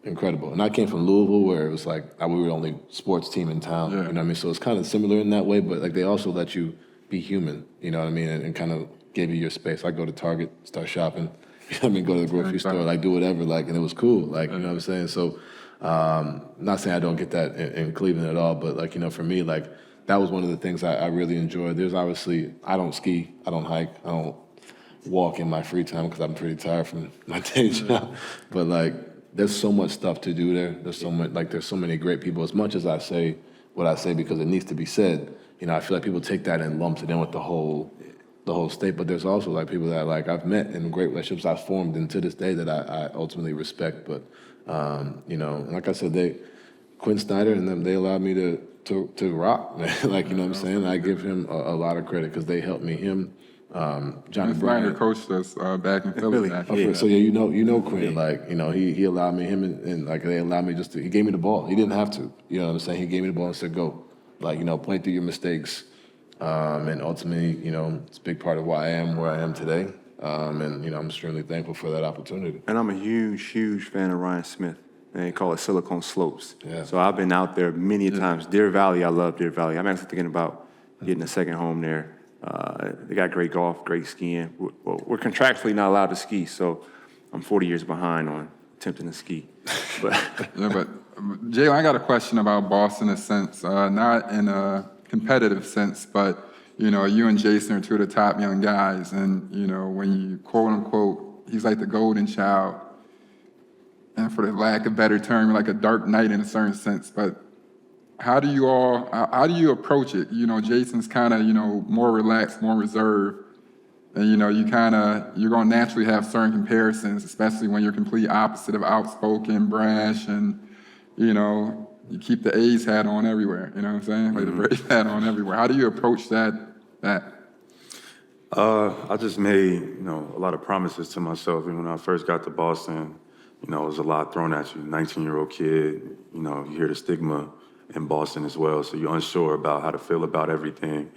incredible. And I came from Louisville, where it was like we were the only sports team in town. Yeah. You know what I mean? So it's kind of similar in that way, but like they also let you be human. You know what I mean? And kind of gave you your space. I go to Target, start shopping. You know what I mean? Go to the grocery store, like do whatever, like, and it was cool. Like, you know what I'm saying? So, not saying I don't get that in Cleveland at all, but like, for me, like that was one of the things I really enjoyed. There's obviously, I don't ski, I don't hike, I don't walk in my free time because I'm pretty tired from my day job. But like, there's so much stuff to do there. There's so many great people. As much as I say what I say because it needs to be said, I feel like people take that and lumps it in with the whole state. But there's also like people that like I've met in great relationships I've formed, and to this day that I ultimately respect. But and like I said, Quinn Snyder and them, they allowed me to rock, man. Like, you know what I'm saying? I give him a lot of credit because they helped me. Johnny Snyder coached us back in Philly. So yeah, you know Quinn. Like, he allowed me, and like they allowed me he gave me the ball. He didn't have to. You know what I'm saying? He gave me the ball and said, go. Like, point through your mistakes. And ultimately, it's a big part of why I am where I am today. And I'm extremely thankful for that opportunity. And I'm a huge, huge fan of Ryan Smith. They call it Silicon Slopes. Yeah. So I've been out there many times. Deer Valley, I love Deer Valley. I'm actually thinking about getting a second home there. They got great golf, great skiing. We're contractually not allowed to ski, so I'm 40 years behind on attempting to ski. But Jaylen, I got a question about Boston in a sense, not in a competitive sense, but you and Jason are two of the top young guys, and when you quote unquote, he's like the golden child, and for the lack of better term, you're like a dark knight in a certain sense. But how do you approach it? Jason's kind of more relaxed, more reserved, and you're gonna naturally have certain comparisons, especially when you're complete opposite of outspoken, brash, and you keep the A's hat on everywhere. You know what I'm saying? Like the Braves hat on everywhere. How do you approach that? I just made, a lot of promises to myself. And when I first got to Boston, it was a lot thrown at you. 19-year-old kid, you hear the stigma in Boston as well. So you're unsure about how to feel about everything.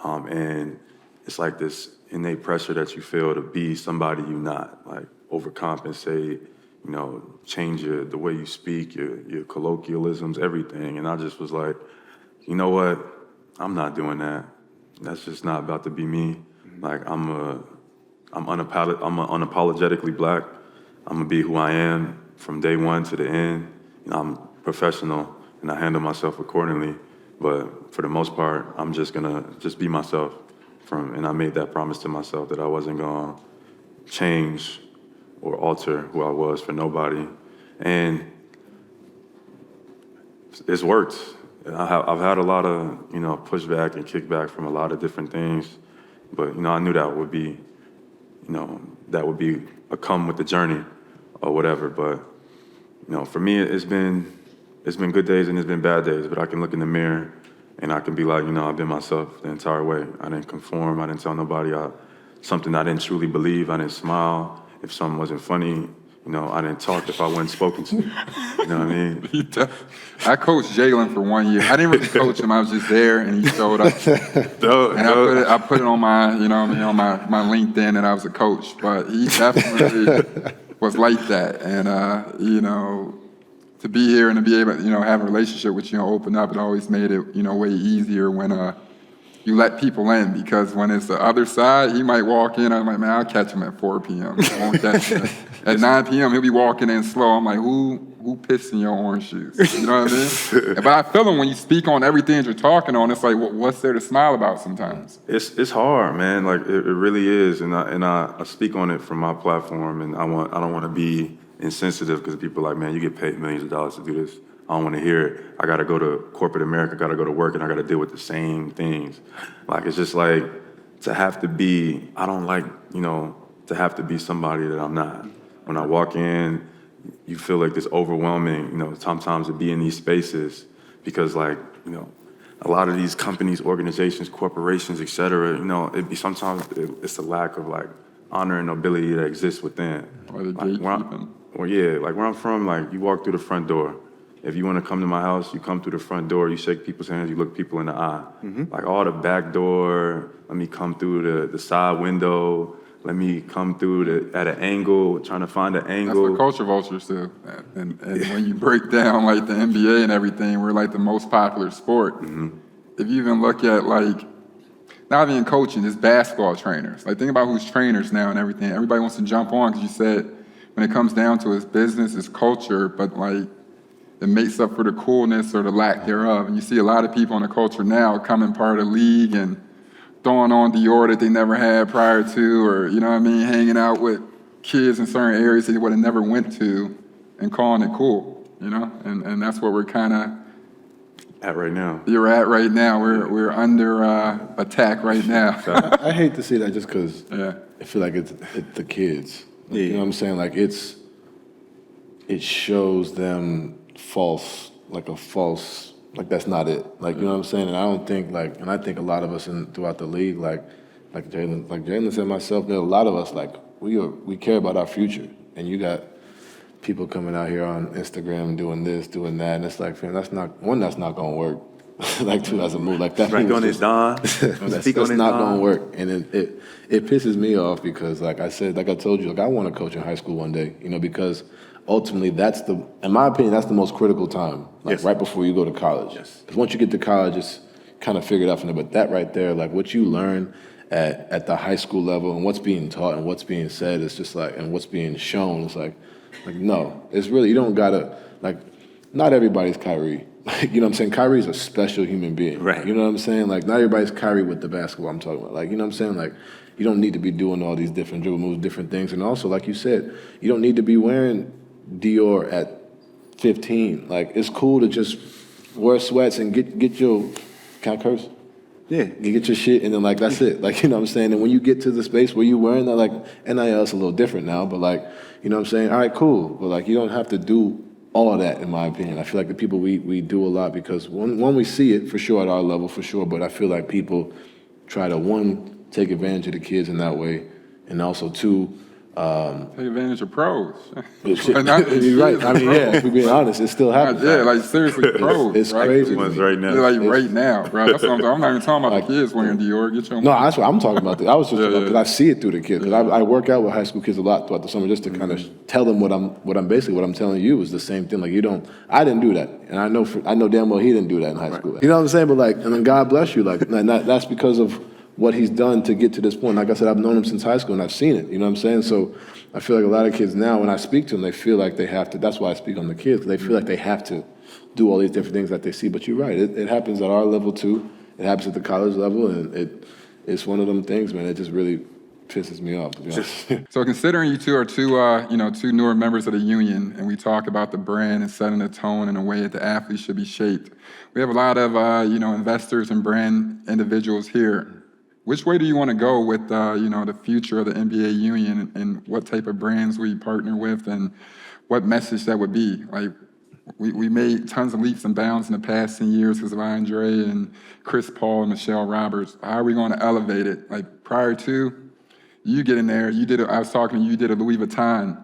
And it's like this innate pressure that you feel to be somebody you're not, like overcompensate, change the way you speak, your colloquialisms, everything. And I just was like, you know what? I'm not doing that. That's just not about to be me. Like I'm unapologetically black. I'm gonna be who I am from day one to the end. I'm professional and I handle myself accordingly. But for the most part, I'm just gonna be myself. And I made that promise to myself that I wasn't gonna change or alter who I was for nobody. And it's worked. I've had a lot of, pushback and kickback from a lot of different things. But, I knew that would be, that would be a come with the journey or whatever. But, for me, it's been good days and it's been bad days, but I can look in the mirror and I can be like, I've been myself the entire way. I didn't conform. I didn't tell nobody something I didn't truly believe. I didn't smile if something wasn't funny. I didn't talk if I wasn't spoken to. You know what I mean? I coached Jaylen for 1 year. I didn't really coach him. I was just there, and he showed up. And I put it on my, on my LinkedIn that I was a coach. But he definitely was like that. And, to be here and to be able to, have a relationship with you, open up, it always made it, way easier when you let people in, because when it's the other side, he might walk in, I'm like, man, I'll catch him at 4 p.m. I won't catch him. At 9 p.m., he'll be walking in slow. I'm like, who pissed in your orange shoes? You know what I mean? But I feel him when you speak on everything you're talking on. It's like, what's there to smile about sometimes? It's hard, man. Like it really is, and I speak on it from my platform, and I don't want to be insensitive because people are like, man, you get paid millions of dollars to do this. I don't want to hear it. I got to go to corporate America, got to go to work, and I got to deal with the same things. Like, it's just like to have to be, I don't like, to have to be somebody that I'm not. When I walk in, you feel like this overwhelming, sometimes to be in these spaces because like, a lot of these companies, organizations, corporations, et cetera, sometimes it's a lack of like honor and nobility that exists within. Or the gatekeeping. Like where I'm from, like you walk through the front door. If you want to come to my house, you come through the front door, you shake people's hands, you look people in the eye. Like all the back door, let me come through the side window, let me come through at an angle, trying to find an angle. That's what culture vultures do. And when you break down like the NBA and everything, we're like the most popular sport. If you even look at like, not even coaching, it's basketball trainers. Like think about who's trainers now and everything. Everybody wants to jump on because you said when it comes down to it's business, it's culture, but like it makes up for the coolness or the lack thereof. And you see a lot of people in the culture now coming part of the league and throwing on Dior that they never had prior to, or, hanging out with kids in certain areas they would have never went to and calling it cool, And that's what we're kind of at right now. You're at right now. We're under attack right now. I hate to see that just because I feel like it's the kids. You know what I'm saying? Like it shows them false, like that's not it. Like, you know what I'm saying? And I don't think and I think a lot of us throughout the league, like Jaylen said, myself, there are a lot of us, like we care about our future. And you got people coming out here on Instagram doing this, doing that, and it's like, fam, that's not gonna work. Like two, as a move like that. Right on his Don. That's not gonna work. And it pisses me off because, like I said, like I told you, like I want to coach in high school one day, because ultimately in my opinion, that's the most critical time, like right before you go to college. Because once you get to college, it's kind of figured out from there. But that right there, like what you learn at the high school level and what's being taught and what's being said, is just like, and what's being shown, is like no, it's really, you don't gotta, like, not everybody's Kyrie. Like, you know what I'm saying? Kyrie's a special human being. Right. You know what I'm saying? Like, not everybody's Kyrie with the basketball I'm talking about. Like, you know what I'm saying? Like, you don't need to be doing all these different dribble moves, different things. And also, like you said, you don't need to be wearing Dior at 15. Like, it's cool to just wear sweats and get your, can I curse? Yeah. You get your shit and then, like, that's it. Like, you know what I'm saying? And when you get to the space where you're wearing that, like, NIL is a little different now, but, like, you know what I'm saying? All right, cool. But, like, you don't have to do all of that, in my opinion. I feel like the people we do a lot because, one, we see it for sure at our level, for sure, but I feel like people try to, one, take advantage of the kids in that way, and also, two, take advantage of pros. You're right. I mean, yeah, if we're being honest, it still happens. Yeah, like seriously, pros. It's right? crazy. Ones right now. Like right now, bro. That's what I'm talking. I'm not even talking about the kids wearing Dior. Get your No, that's what I'm talking about. I was just because I see it through the kids. Because I work out with high school kids a lot throughout the summer, just to kind of tell them what I'm telling you is the same thing. Like I didn't do that, and I know damn well he didn't do that in high school. You know what I'm saying? But like, and then God bless you. Like, that's because of what he's done to get to this point. Like I said, I've known him since high school and I've seen it, you know what I'm saying? So I feel like a lot of kids now, when I speak to them, they feel like they have to, that's why I speak on the kids, because they feel like they have to do all these different things that they see. But you're right, it happens at our level too. It happens at the college level, and it's one of them things, man, it just really pisses me off, to be honest. So considering you two are two newer members of the union, and we talk about the brand and setting the tone in a way that the athletes should be shaped, we have a lot of investors and brand individuals here. which way do you want to go with, the future of the NBA union and what type of brands we partner with and what message that would be? Like, we made tons of leaps and bounds in the past 10 years because of Andre and Chris Paul and Michelle Roberts. How are we going to elevate it? Like, prior to, you get in there, I was talking to you, you did a Louis Vuitton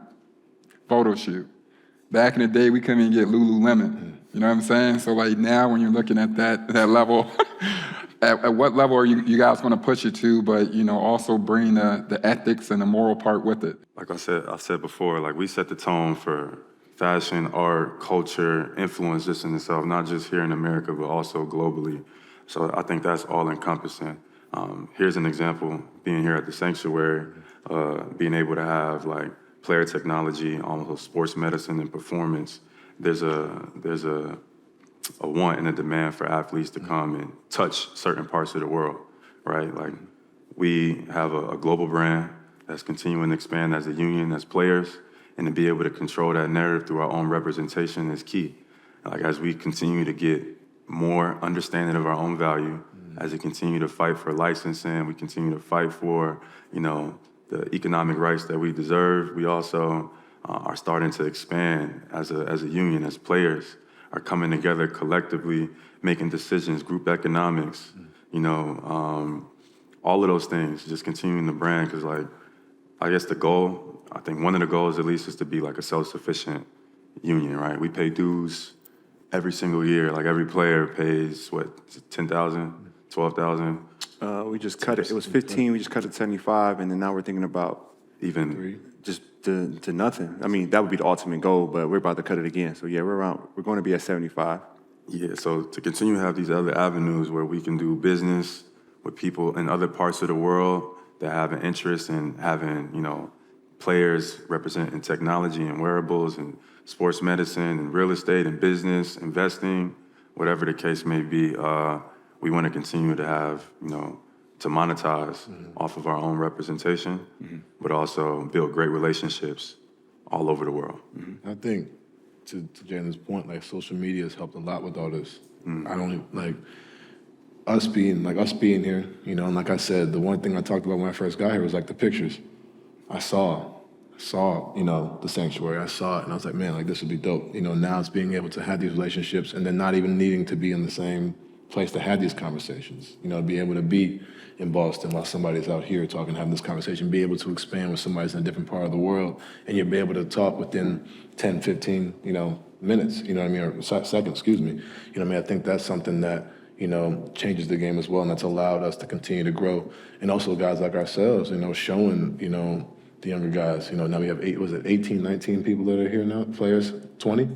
photo shoot. Back in the day, we couldn't even get Lululemon. You know what I'm saying? So, like, now when you're looking at that level, at what level are you guys going to push it to, but, also bring the ethics and the moral part with it? Like I said before, like, we set the tone for fashion, art, culture, influence just in itself, not just here in America, but also globally. So I think that's all encompassing. Here's an example, being here at the Sanctuary, being able to have like player technology, almost sports medicine and performance. There's a want and a demand for athletes to come and touch certain parts of the world, right? Like, we have a global brand that's continuing to expand as a union, as players, and to be able to control that narrative through our own representation is key. Like, as we continue to get more understanding of our own value, as we continue to fight for licensing, we continue to fight for, the economic rights that we deserve, we also are starting to expand as a union, as players are coming together collectively, making decisions, group economics, all of those things, just continuing the brand, because, like, I guess I think one of the goals at least is to be like a self-sufficient union, right? We pay dues every single year. Like, every player pays, $10,000, $12,000? We just cut it. It was 15. We just cut it to 75, and then now we're thinking about Even just to nothing. I mean, that would be the ultimate goal, but we're about to cut it again. So yeah, we're going to be at 75. Yeah, so to continue to have these other avenues where we can do business with people in other parts of the world that have an interest in having, players representing technology and wearables and sports medicine and real estate and business, investing, whatever the case may be, we want to continue to have, to monetize off of our own representation, but also build great relationships all over the world. I think, to Jaylen's point, like, social media has helped a lot with all this. I don't, like, us being here, and like I said, the one thing I talked about when I first got here was like the pictures. I saw, the Sanctuary. I saw it, and I was like, man, like, this would be dope. Now it's being able to have these relationships and then not even needing to be in the same place to have these conversations. To be able to be in Boston while somebody's out here having this conversation, be able to expand with somebody's in a different part of the world, and you'll be able to talk within 10, 15, minutes, or seconds, excuse me. I think that's something that, changes the game as well, and that's allowed us to continue to grow. And also guys like ourselves, showing, the younger guys, now we have 18, 19 people that are here now, players, 20?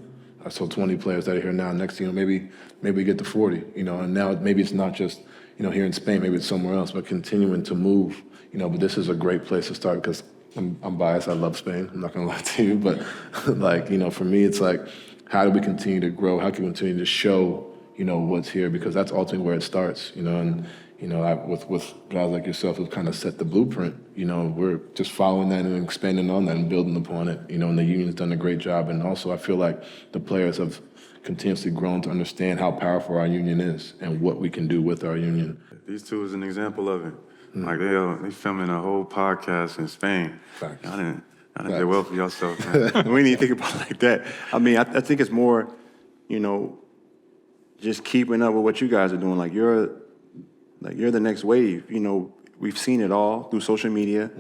So 20 players that are here now. Next, maybe we get to 40, and now maybe it's not just, here in Spain, maybe it's somewhere else, but continuing to move, but this is a great place to start because I'm biased. I love Spain. I'm not going to lie to you, but like, for me, it's like, how do we continue to grow? How can we continue to show, what's here? Because that's ultimately where it starts, and, with guys like yourself who kind of set the blueprint, we're just following that and expanding on that and building upon it, and the union's done a great job. And also I feel like the players have continuously grown to understand how powerful our union is and what we can do with our union. These two is an example of it. Like, they filming a whole podcast in Spain. Facts. Y'all didn't do well for yourself, man. We need to think about it like that. I mean, I think it's more, just keeping up with what you guys are doing. Like, you're the next wave. We've seen it all through social media.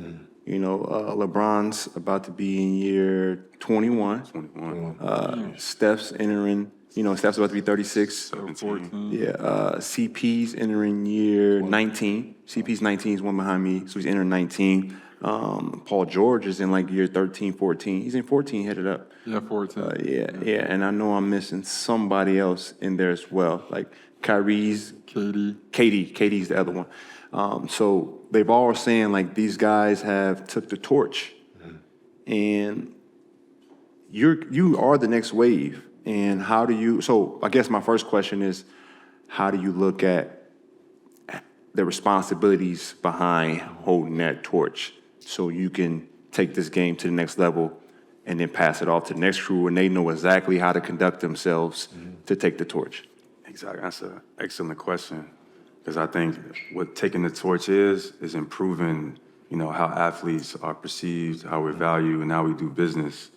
LeBron's about to be in year 21. 21. Steph's entering, Steph's about to be 36. 14. Yeah, CP's entering year 19. CP's 19, he's one behind me, so he's entering 19. Paul George is in like year 13, 14. He's in 14 headed up. Yeah, 14. Yeah, and I know I'm missing somebody else in there as well, like Kyrie's. Katie's the other one. So they've all saying like these guys have took the torch, and you are the next wave. And how do you? So I guess my first question is, how do you look at the responsibilities behind holding that torch so you can take this game to the next level and then pass it off to the next crew and they know exactly how to conduct themselves to take the torch? Exactly. That's an excellent question. Because I think what taking the torch is improving, how athletes are perceived, how we're valued, and how we do business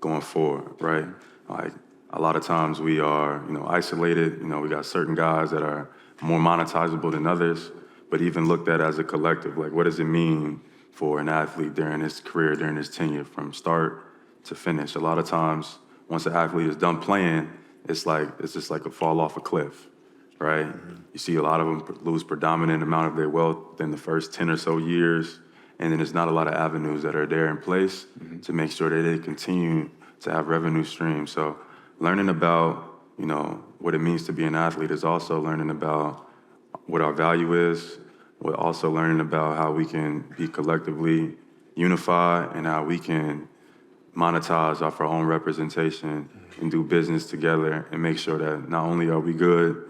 going forward, right? Like, a lot of times we are, isolated. We got certain guys that are more monetizable than others, but even looked at as a collective. Like, what does it mean for an athlete during his career, during his tenure, from start to finish? A lot of times, once an athlete is done playing, it's just like a fall off a cliff, right? You see a lot of them lose predominant amount of their wealth in the first 10 or so years, and then there's not a lot of avenues that are there in place to make sure that they continue to have revenue streams. So learning about, what it means to be an athlete is also learning about what our value is. We're also learning about how we can be collectively unified and how we can monetize off our own representation and do business together and make sure that not only are we good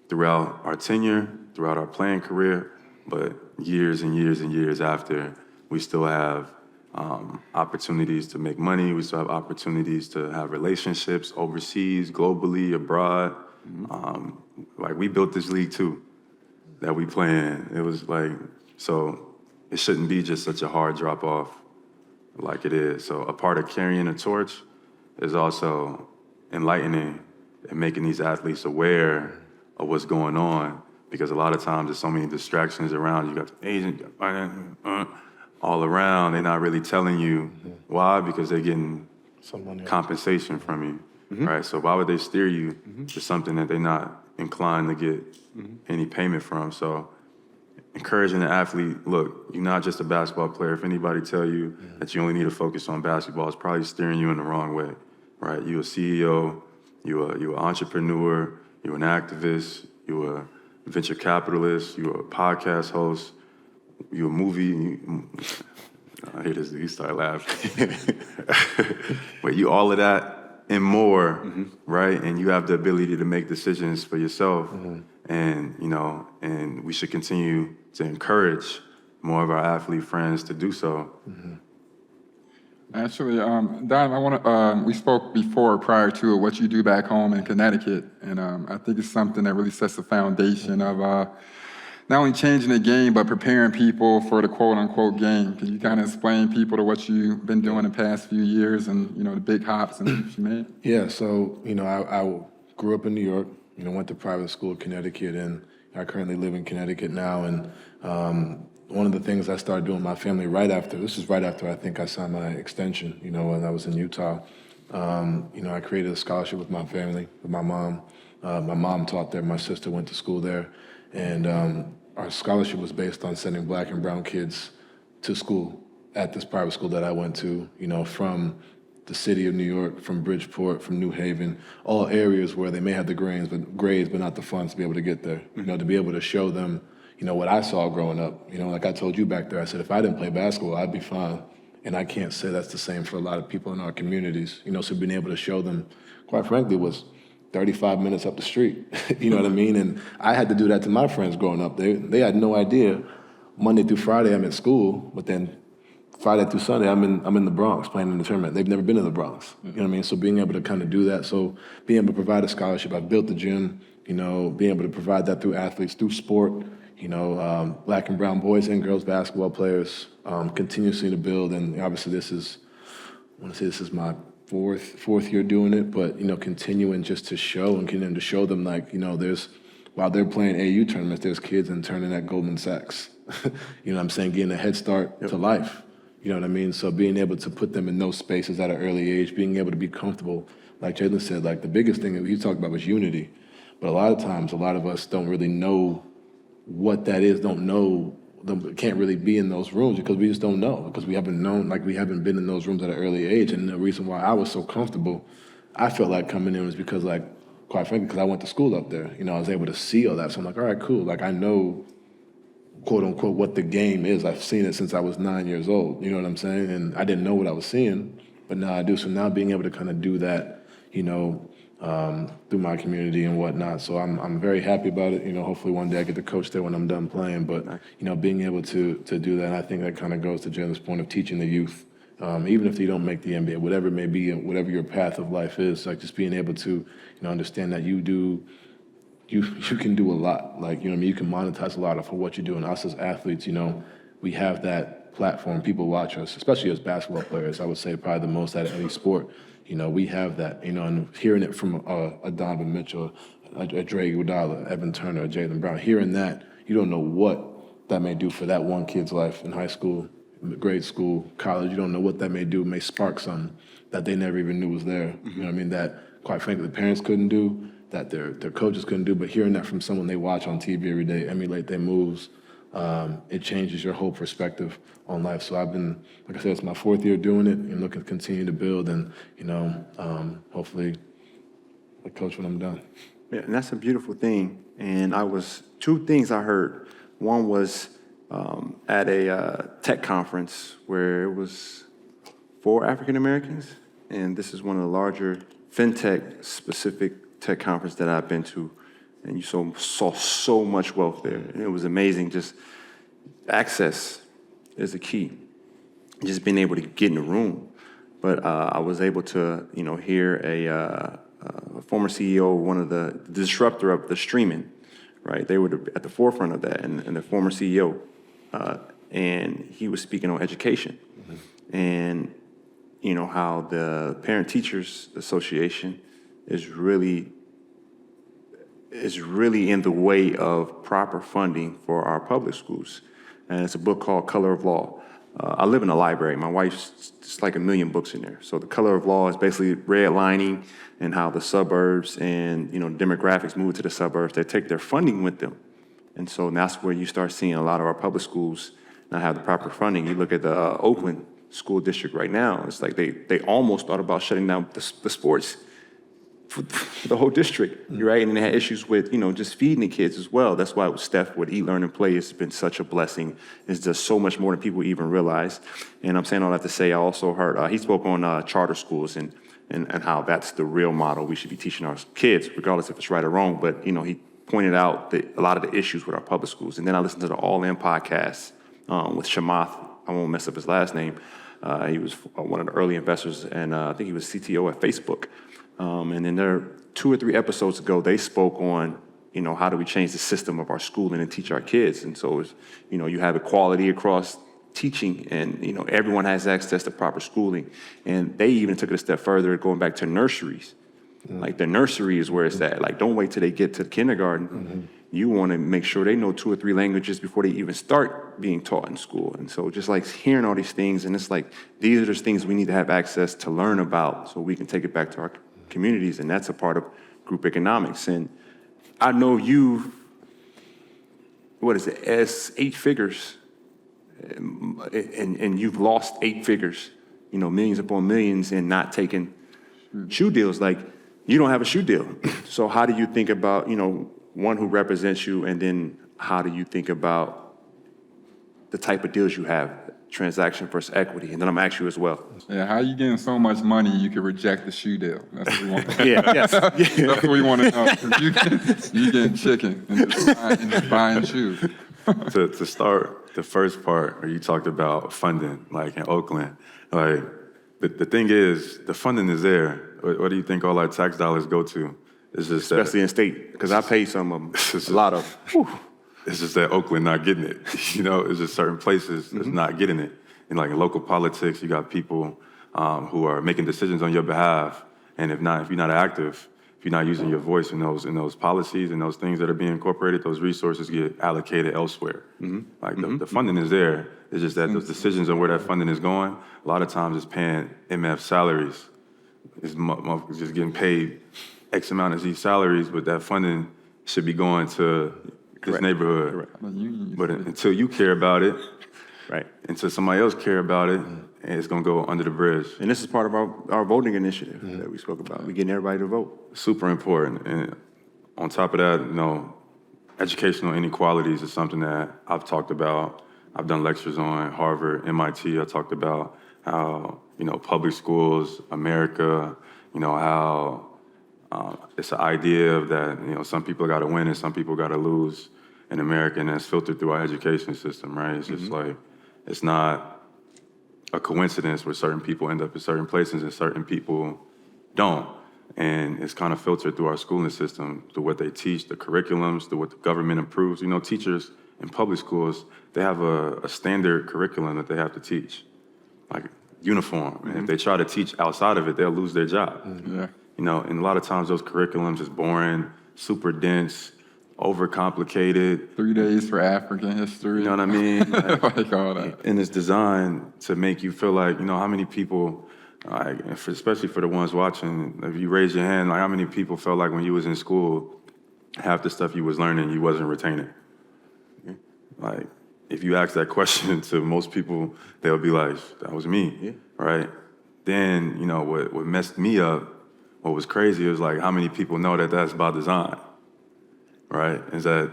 throughout our tenure, throughout our playing career, but years and years and years after, we still have opportunities to make money. We still have opportunities to have relationships overseas, globally, abroad. Like, we built this league too that we play in. It was like, so it shouldn't be just such a hard drop off like it is. So a part of carrying a torch is also enlightening and making these athletes aware of what's going on, because a lot of times there's so many distractions around. You got the agent, you got finance, all around. They're not really telling you why, because they're getting compensation from you, right? So why would they steer you to something that they're not inclined to get any payment from? So encouraging the athlete, look, you're not just a basketball player. If anybody tell you that you only need to focus on basketball, it's probably steering you in the wrong way, right? You're a CEO, you're an entrepreneur, you're an activist, you're a venture capitalist, you're a podcast host, you're a movie. I hear this, he started laughing. But you all of that and more, right? And you have the ability to make decisions for yourself. And, and we should continue to encourage more of our athlete friends to do so. Actually, Don, we spoke before, prior to it, what you do back home in Connecticut, and I think it's something that really sets the foundation of not only changing the game, but preparing people for the quote-unquote game. Can you kind of explain people to what you've been doing the past few years and, the big hops and leaps you made? Yeah, so, I grew up in New York, went to private school in Connecticut, and I currently live in Connecticut now. And one of the things I started doing with my family this is right after I think I signed my extension, when I was in Utah. I created a scholarship with my family, with my mom. My mom taught there, my sister went to school there. And our scholarship was based on sending Black and brown kids to school at this private school that I went to, from the city of New York, from Bridgeport, from New Haven, all areas where they may have the grades, but not the funds to be able to get there. To be able to show them, what I saw growing up. Like I told you back there, I said, if I didn't play basketball, I'd be fine. And I can't say that's the same for a lot of people in our communities. So being able to show them, quite frankly, was 35 minutes up the street. You know what I mean? And I had to do that to my friends growing up. They had no idea. Monday through Friday, I'm at school, but then Friday through Sunday, I'm in the Bronx playing in the tournament. They've never been in the Bronx. You know what I mean? So being able to kind of do that, so being able to provide a scholarship, I built the gym, being able to provide that through athletes, through sport, Black and brown boys and girls basketball players, continuously to build. And obviously this is my fourth year doing it, but, continuing just to show and continuing to show them, like, while they're playing AU tournaments, there's kids interning at Goldman Sachs. What I'm saying? Getting a head start to life. You know what I mean? So being able to put them in those spaces at an early age, being able to be comfortable, like Jaylen said, like the biggest thing that he talked about was unity. But a lot of times, a lot of us don't really know what that is, can't really be in those rooms because we just don't know, because we haven't known, like we haven't been in those rooms at an early age. And the reason why I was so comfortable, I felt like coming in was because, like, quite frankly, because I went to school up there. I was able to see all that. So I'm like, all right, cool. Like, I know, quote unquote, what the game is. I've seen it since I was 9 years old. You know what I'm saying? And I didn't know what I was seeing, but now I do. So now being able to kind of do that, through my community and whatnot. So I'm very happy about it. Hopefully one day I get to coach there when I'm done playing. But, being able to do that, I think that kind of goes to Jaylen's point of teaching the youth, even if you don't make the NBA, whatever it may be, whatever your path of life is, like just being able to, understand that you do you can do a lot. Like, you know what I mean? You can monetize a lot for what you do. And us as athletes, you know, we have that platform. People watch us, especially as basketball players. I would say probably the most out of any sport. You know, we have that, you know, and hearing it from a Donovan Mitchell, a Dre Iguodala, Evan Turner, a Jaylen Brown, hearing that, you don't know what that may do for that one kid's life in high school, grade school, college. You don't know what that may do. It may spark something that they never even knew was there. You know what I mean? That, quite frankly, the parents couldn't do, that their coaches couldn't do, but hearing that from someone they watch on TV every day, emulate their moves, it changes your whole perspective on life. So I've been, like I said, it's my 4th year doing it and looking to continue to build and, you know, hopefully I coach when I'm done. Yeah, and that's a beautiful thing. And two things I heard. One was at a tech conference where it was 4 African Americans, and this is one of the larger fintech specific tech conference that I've been to, and you saw so much wealth there. And it was amazing. Just access is the key. Just being able to get in the room. But I was able to, you know, hear a former CEO, one of the disruptor of the streaming, right? They were at the forefront of that, and the former CEO, and he was speaking on education, and you know how the Parent Teachers Association is really in the way of proper funding for our public schools. And it's a book called Color of Law. I live in a library. My wife's just like 1 million books in there. So the Color of Law is basically redlining and how the suburbs and, you know, demographics move to the suburbs. They take their funding with them. And so that's where you start seeing a lot of our public schools not have the proper funding. You look at the Oakland school district right now. It's like they almost thought about shutting down the sports for the whole district, right? And they had issues with, you know, just feeding the kids as well. That's why with Steph, with Eat, Learn, and Play, it's been such a blessing. It's just so much more than people even realize. And I'm saying all that to say, I also heard, he spoke on charter schools and how that's the real model we should be teaching our kids, regardless if it's right or wrong. But, you know, he pointed out a lot of the issues with our public schools. And then I listened to the All In podcast with Shamath. I won't mess up his last name. He was one of the early investors, and I think he was CTO at Facebook. And then there 2 or 3 episodes ago, they spoke on, you know, how do we change the system of our schooling and teach our kids? And so, it's, you know, you have equality across teaching, and, you know, everyone has access to proper schooling. And they even took it a step further, going back to nurseries. Like the nursery is where it's at. Like, don't wait till they get to kindergarten. You want to make sure they know 2 or 3 languages before they even start being taught in school. And so just like hearing all these things, and it's like, these are the things we need to have access to learn about so we can take it back to our communities, and that's a part of group economics. And I know you've, 8 figures, and you've lost 8 figures, you know, millions upon millions, and not taking shoe deals. Like, you don't have a shoe deal. So how do you think about, you know, one who represents you, and then how do you think about the type of deals you have, transaction versus equity? And then I'm asking you as well. Yeah, how you getting so much money you can reject the shoe deal? That's what we want to know. Yes. That's what we want to know. You getting chicken and just buying shoes. To start the first part, where you talked about funding, like in Oakland, like the thing is, the funding is there. What do you think all our tax dollars go to? It's just Especially in state, because I pay some of them, a lot of them. It's just that Oakland not getting it. You know, it's just certain places that's not getting it. And like in local politics, you got people who are making decisions on your behalf. And if you're not active, if you're not using your voice in those policies and those things that are being incorporated, those resources get allocated elsewhere. Like the funding is there. It's just that those decisions on where that funding is going, a lot of times it's paying MF salaries. It's just getting paid X amount of these salaries, but that funding should be going to this neighborhood. But until you care about it, Right. until somebody else care about it, and it's going to go under the bridge. And this is part of our voting initiative that we spoke about. We're getting everybody to vote. Super important. And on top of that, you know, educational inequalities is something that I've talked about. I've done lectures on Harvard, MIT. I talked about how, you know, public schools, America, you know, how it's an idea of that, you know, some people got to win and some people got to lose in America, and that's filtered through our education system, right? It's just like, it's not a coincidence where certain people end up in certain places and certain people don't. And it's kind of filtered through our schooling system, through what they teach, the curriculums, through what the government improves. You know, teachers in public schools, they have a standard curriculum that they have to teach, like uniform. And if they try to teach outside of it, they'll lose their job. Yeah. You know, and a lot of times those curriculums is boring, super dense, overcomplicated. 3 days for African history. You know what I mean? Like all that. And it's designed to make you feel like, you know, how many people, like, especially for the ones watching, if you raise your hand, like how many people felt like when you was in school, half the stuff you was learning, you wasn't retaining? Like, if you ask that question to most people, they'll be like, that was me, right? Then, you know, what messed me up, what was crazy, was like how many people know that that's by design, right? Is that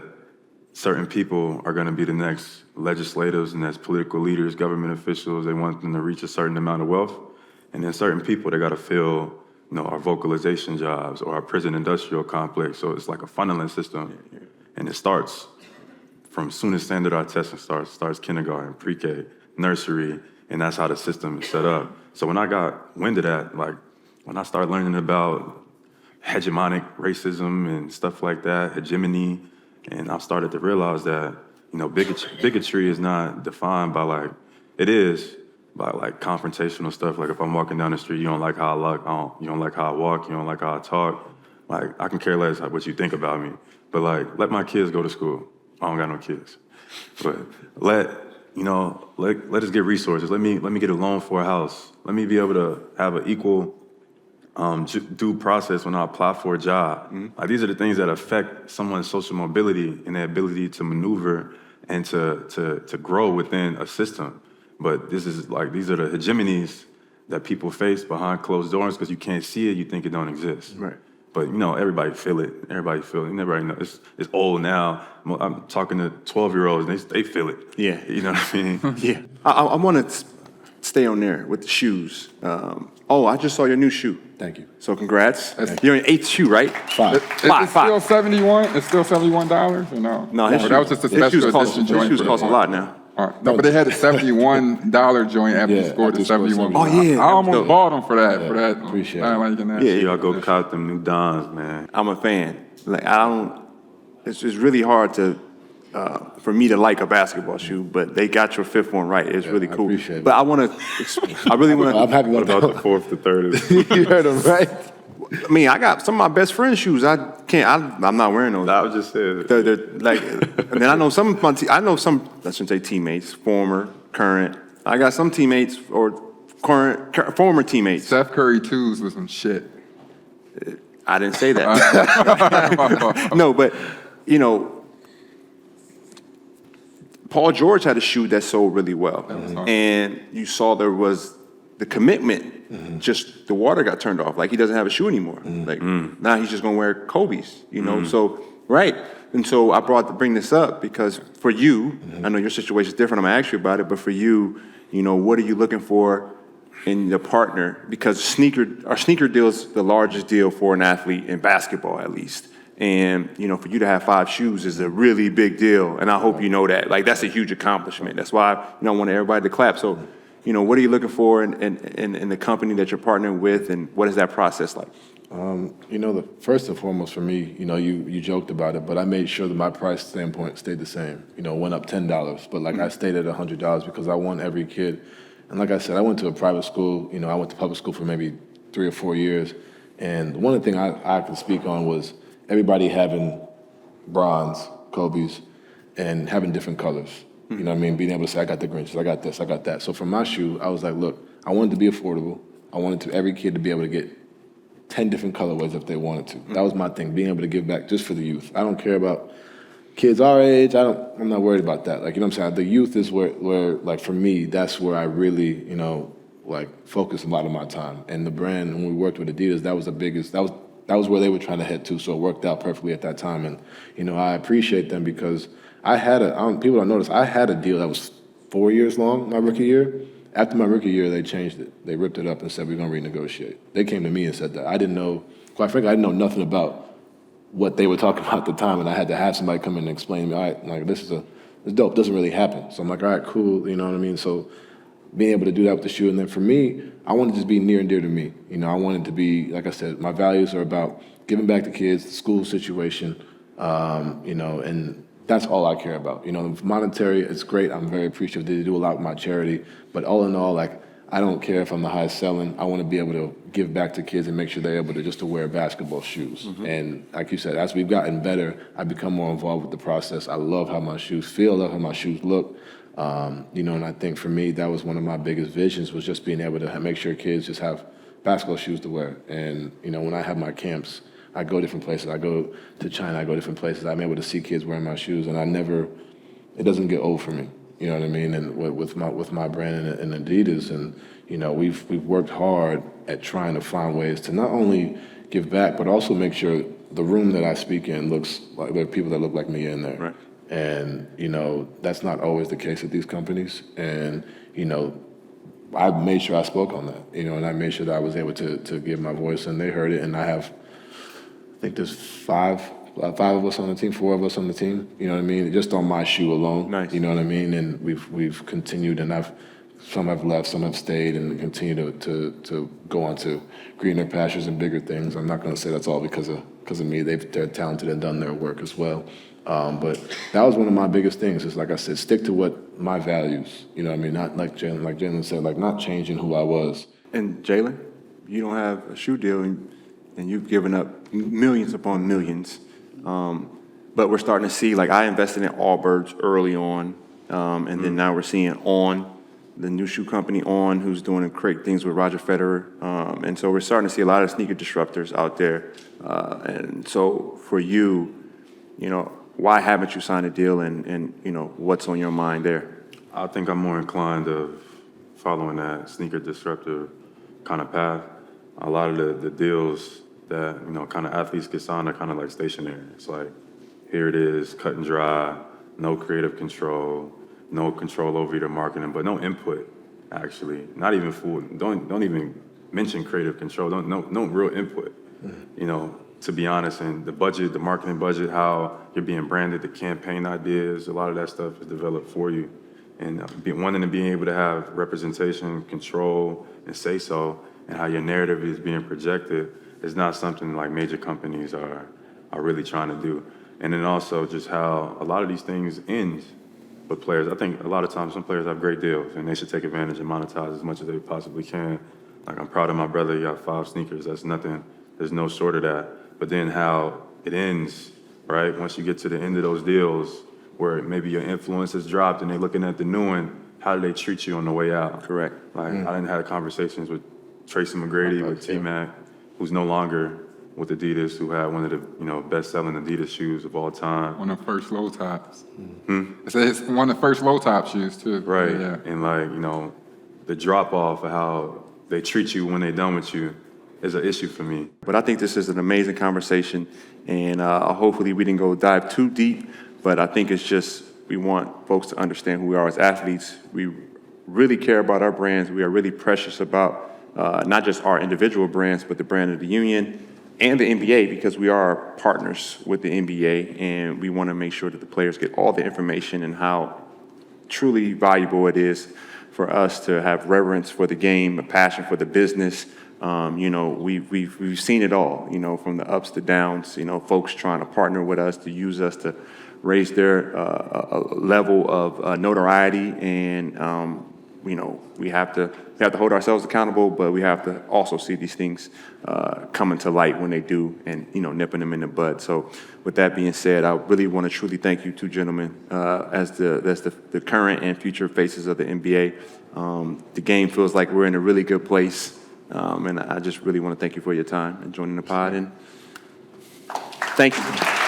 certain people are gonna be the next legislators and next political leaders, government officials, they want them to reach a certain amount of wealth. And then certain people, they gotta fill, you know, our vocalization jobs or our prison industrial complex. So it's like a funneling system. And it starts from soon as standardized testing starts kindergarten, pre-K, nursery, and that's how the system is set up. So when I got wind of that, like when I started learning about hegemonic racism and stuff like that, hegemony, and I started to realize that, you know, bigotry is not defined by like, it is by like confrontational stuff. Like if I'm walking down the street, you don't like how I look, you don't like how I walk, you don't like how I talk. Like I can care less what you think about me, but like let my kids go to school. I don't got no kids, but let us get resources. Let me get a loan for a house. Let me be able to have an equal due process when I apply for a job. Like these are the things that affect someone's social mobility and their ability to maneuver and to grow within a system. But these are the hegemonies that people face behind closed doors because you can't see it, you think it don't exist. Right. But you know, everybody feel it. Everybody know. It's old now. I'm talking to 12-year-olds, they feel it. Yeah. You know what I mean? Yeah. I want to stay on there with the shoes. I just saw your new shoe. Thank you. So congrats. You're in 8th shoe, right? Five. It's still 71. It's still $71 or no? No, his Or that was just a special edition joint. His shoes for cost a the- lot now. All right. No, but they had a $71 joint after you scored the 71. Oh, yeah. I almost Dope. bought them for that. Appreciate I it. liking that. Yeah, Y'all go cop them new Dons, man. I'm a fan. Like it's really hard for me to like a basketball shoe, but they got your fifth one right. It's really I cool. appreciate it. But I really want I'm to. happy What with about the fourth, the third? You heard him, right? I mean, I got some of my best friend's shoes. I'm not wearing those. I was just saying. They're like, and then I know some of some, I shouldn't say teammates, former, current. I got some teammates or former teammates. Steph Curry 2s with some shit. I didn't say that. No, but, you know, Paul George had a shoe that sold really well. And you saw there was the commitment, just the water got turned off. Like he doesn't have a shoe anymore. Like now he's just gonna wear Kobe's, you know? So, right. And so I bring this up because for you, I know your situation is different, I'm gonna ask you about it, but for you, you know, what are you looking for in your partner? Because our sneaker deal is the largest deal for an athlete in basketball, at least. And, you know, for you to have 5 shoes is a really big deal. And I hope you know that. Like, that's a huge accomplishment. That's why, you know, I want everybody to clap. So, you know, what are you looking for in the company that you're partnering with, and what is that process like? You know, first and foremost for me, you know, you joked about it, but I made sure that my price standpoint stayed the same. You know, went up $10, but like I stayed at $100 because I want every kid. And like I said, I went to a private school. You know, I went to public school for maybe 3 or 4 years. And one of the things I could speak on was everybody having bronze, Kobe's, and having different colors. You know what I mean? Being able to say, I got the Grinches, I got this, I got that. So for my shoe, I was like, look, I wanted to be affordable. I wanted every kid to be able to get 10 different colorways if they wanted to. That was my thing, being able to give back just for the youth. I don't care about kids our age. I'm not worried about that. Like, you know what I'm saying? The youth is where like for me, that's where I really, you know, like focus a lot of my time. And the brand, when we worked with Adidas, that was the biggest, that was where they were trying to head to. So it worked out perfectly at that time. And, you know, I appreciate them because I had people don't notice, I had a deal that was 4 years long, my rookie year. After my rookie year, they changed it. They ripped it up and said, we're going to renegotiate. They came to me and said that. I didn't know, quite frankly, I didn't know nothing about what they were talking about at the time, and I had to have somebody come in and explain to me, all right, like, this is dope, doesn't really happen. So I'm like, all right, cool, you know what I mean? So being able to do that with the shoe. And then for me, I want to just be near and dear to me. You know, I want it to be, like I said, my values are about giving back to kids, the school situation, you know, and that's all I care about. You know, monetary, it's great. I'm very appreciative. They do a lot with my charity. But all in all, like, I don't care if I'm the highest selling. I want to be able to give back to kids and make sure they're able to just to wear basketball shoes. And like you said, as we've gotten better, I've become more involved with the process. I love how my shoes feel, I love how my shoes look. You know, and I think for me, that was one of my biggest visions, was just being able to make sure kids just have basketball shoes to wear. And, you know, when I have my camps, I go different places. I go to China, I go different places. I'm able to see kids wearing my shoes, and it doesn't get old for me. You know what I mean? And with my brand and Adidas, and, you know, we've worked hard at trying to find ways to not only give back, but also make sure the room that I speak in looks like there are people that look like me in there. Right. And, you know, that's not always the case at these companies. And, you know, I made sure I spoke on that, you know, and I made sure that I was able to give my voice, and they heard it. And I think there's five of us on the team, 4 of us on the team, you know what I mean? Just on my shoe alone. Nice. You know what I mean? And we've continued, and some have left, some have stayed, and continue to go on to greener pastures and bigger things. I'm not going to say that's all because of me. They're talented and done their work as well. But that was one of my biggest things, is, like I said, stick to what my values, you know what I mean? Not like Jaylen said, like, not changing who I was. And Jaylen, you don't have a shoe deal, and you've given up millions upon millions. But we're starting to see, like, I invested in Allbirds early on, and then now we're seeing On, the new shoe company On, who's doing great things with Roger Federer. And so we're starting to see a lot of sneaker disruptors out there. And so for you, you know, why haven't you signed a deal, and you know, what's on your mind there? I think I'm more inclined of following that sneaker disruptor kind of path. A lot of the deals that, you know, kind of athletes get signed are kind of like stationary. It's like, here it is, cut and dry, no creative control, no control over your marketing, but no input, actually. Not even full, don't even mention creative control, no real input, you know, to be honest. And the budget, the marketing budget, how you're being branded, the campaign ideas, a lot of that stuff is developed for you. And wanting to be able to have representation, control, and say so, and how your narrative is being projected is not something like major companies are really trying to do. And then also just how a lot of these things end with players. I think a lot of times some players have great deals, and they should take advantage and monetize as much as they possibly can. Like, I'm proud of my brother, he got 5 sneakers, that's nothing, there's no short of that. But then how it ends, right? Once you get to the end of those deals, where maybe your influence has dropped and they're looking at the new one, how do they treat you on the way out? Correct. Like, I done had conversations with Tracy McGrady, with T-Mac, who's no longer with Adidas, who had one of the, you know, best-selling Adidas shoes of all time. One of the first low tops. It's one of the first low top shoes too. Right. Yeah. And, like, you know, the drop-off of how they treat you when they're done with you is an issue for me. But I think this is an amazing conversation, and hopefully we didn't go dive too deep, but I think it's just, we want folks to understand who we are as athletes. We really care about our brands. We are really precious about not just our individual brands, but the brand of the union and the NBA, because we are partners with the NBA, and we want to make sure that the players get all the information and how truly valuable it is for us to have reverence for the game, a passion for the business. You know, we've seen it all, you know, from the ups to downs, you know, folks trying to partner with us, to use us to raise their level of notoriety. And, you know, we have to hold ourselves accountable, but we have to also see these things coming to light when they do, and, you know, nipping them in the bud. So with that being said, I really want to truly thank you two gentlemen as the current and future faces of the NBA. The game feels like we're in a really good place. And I just really want to thank you for your time and joining the pod. And thank you.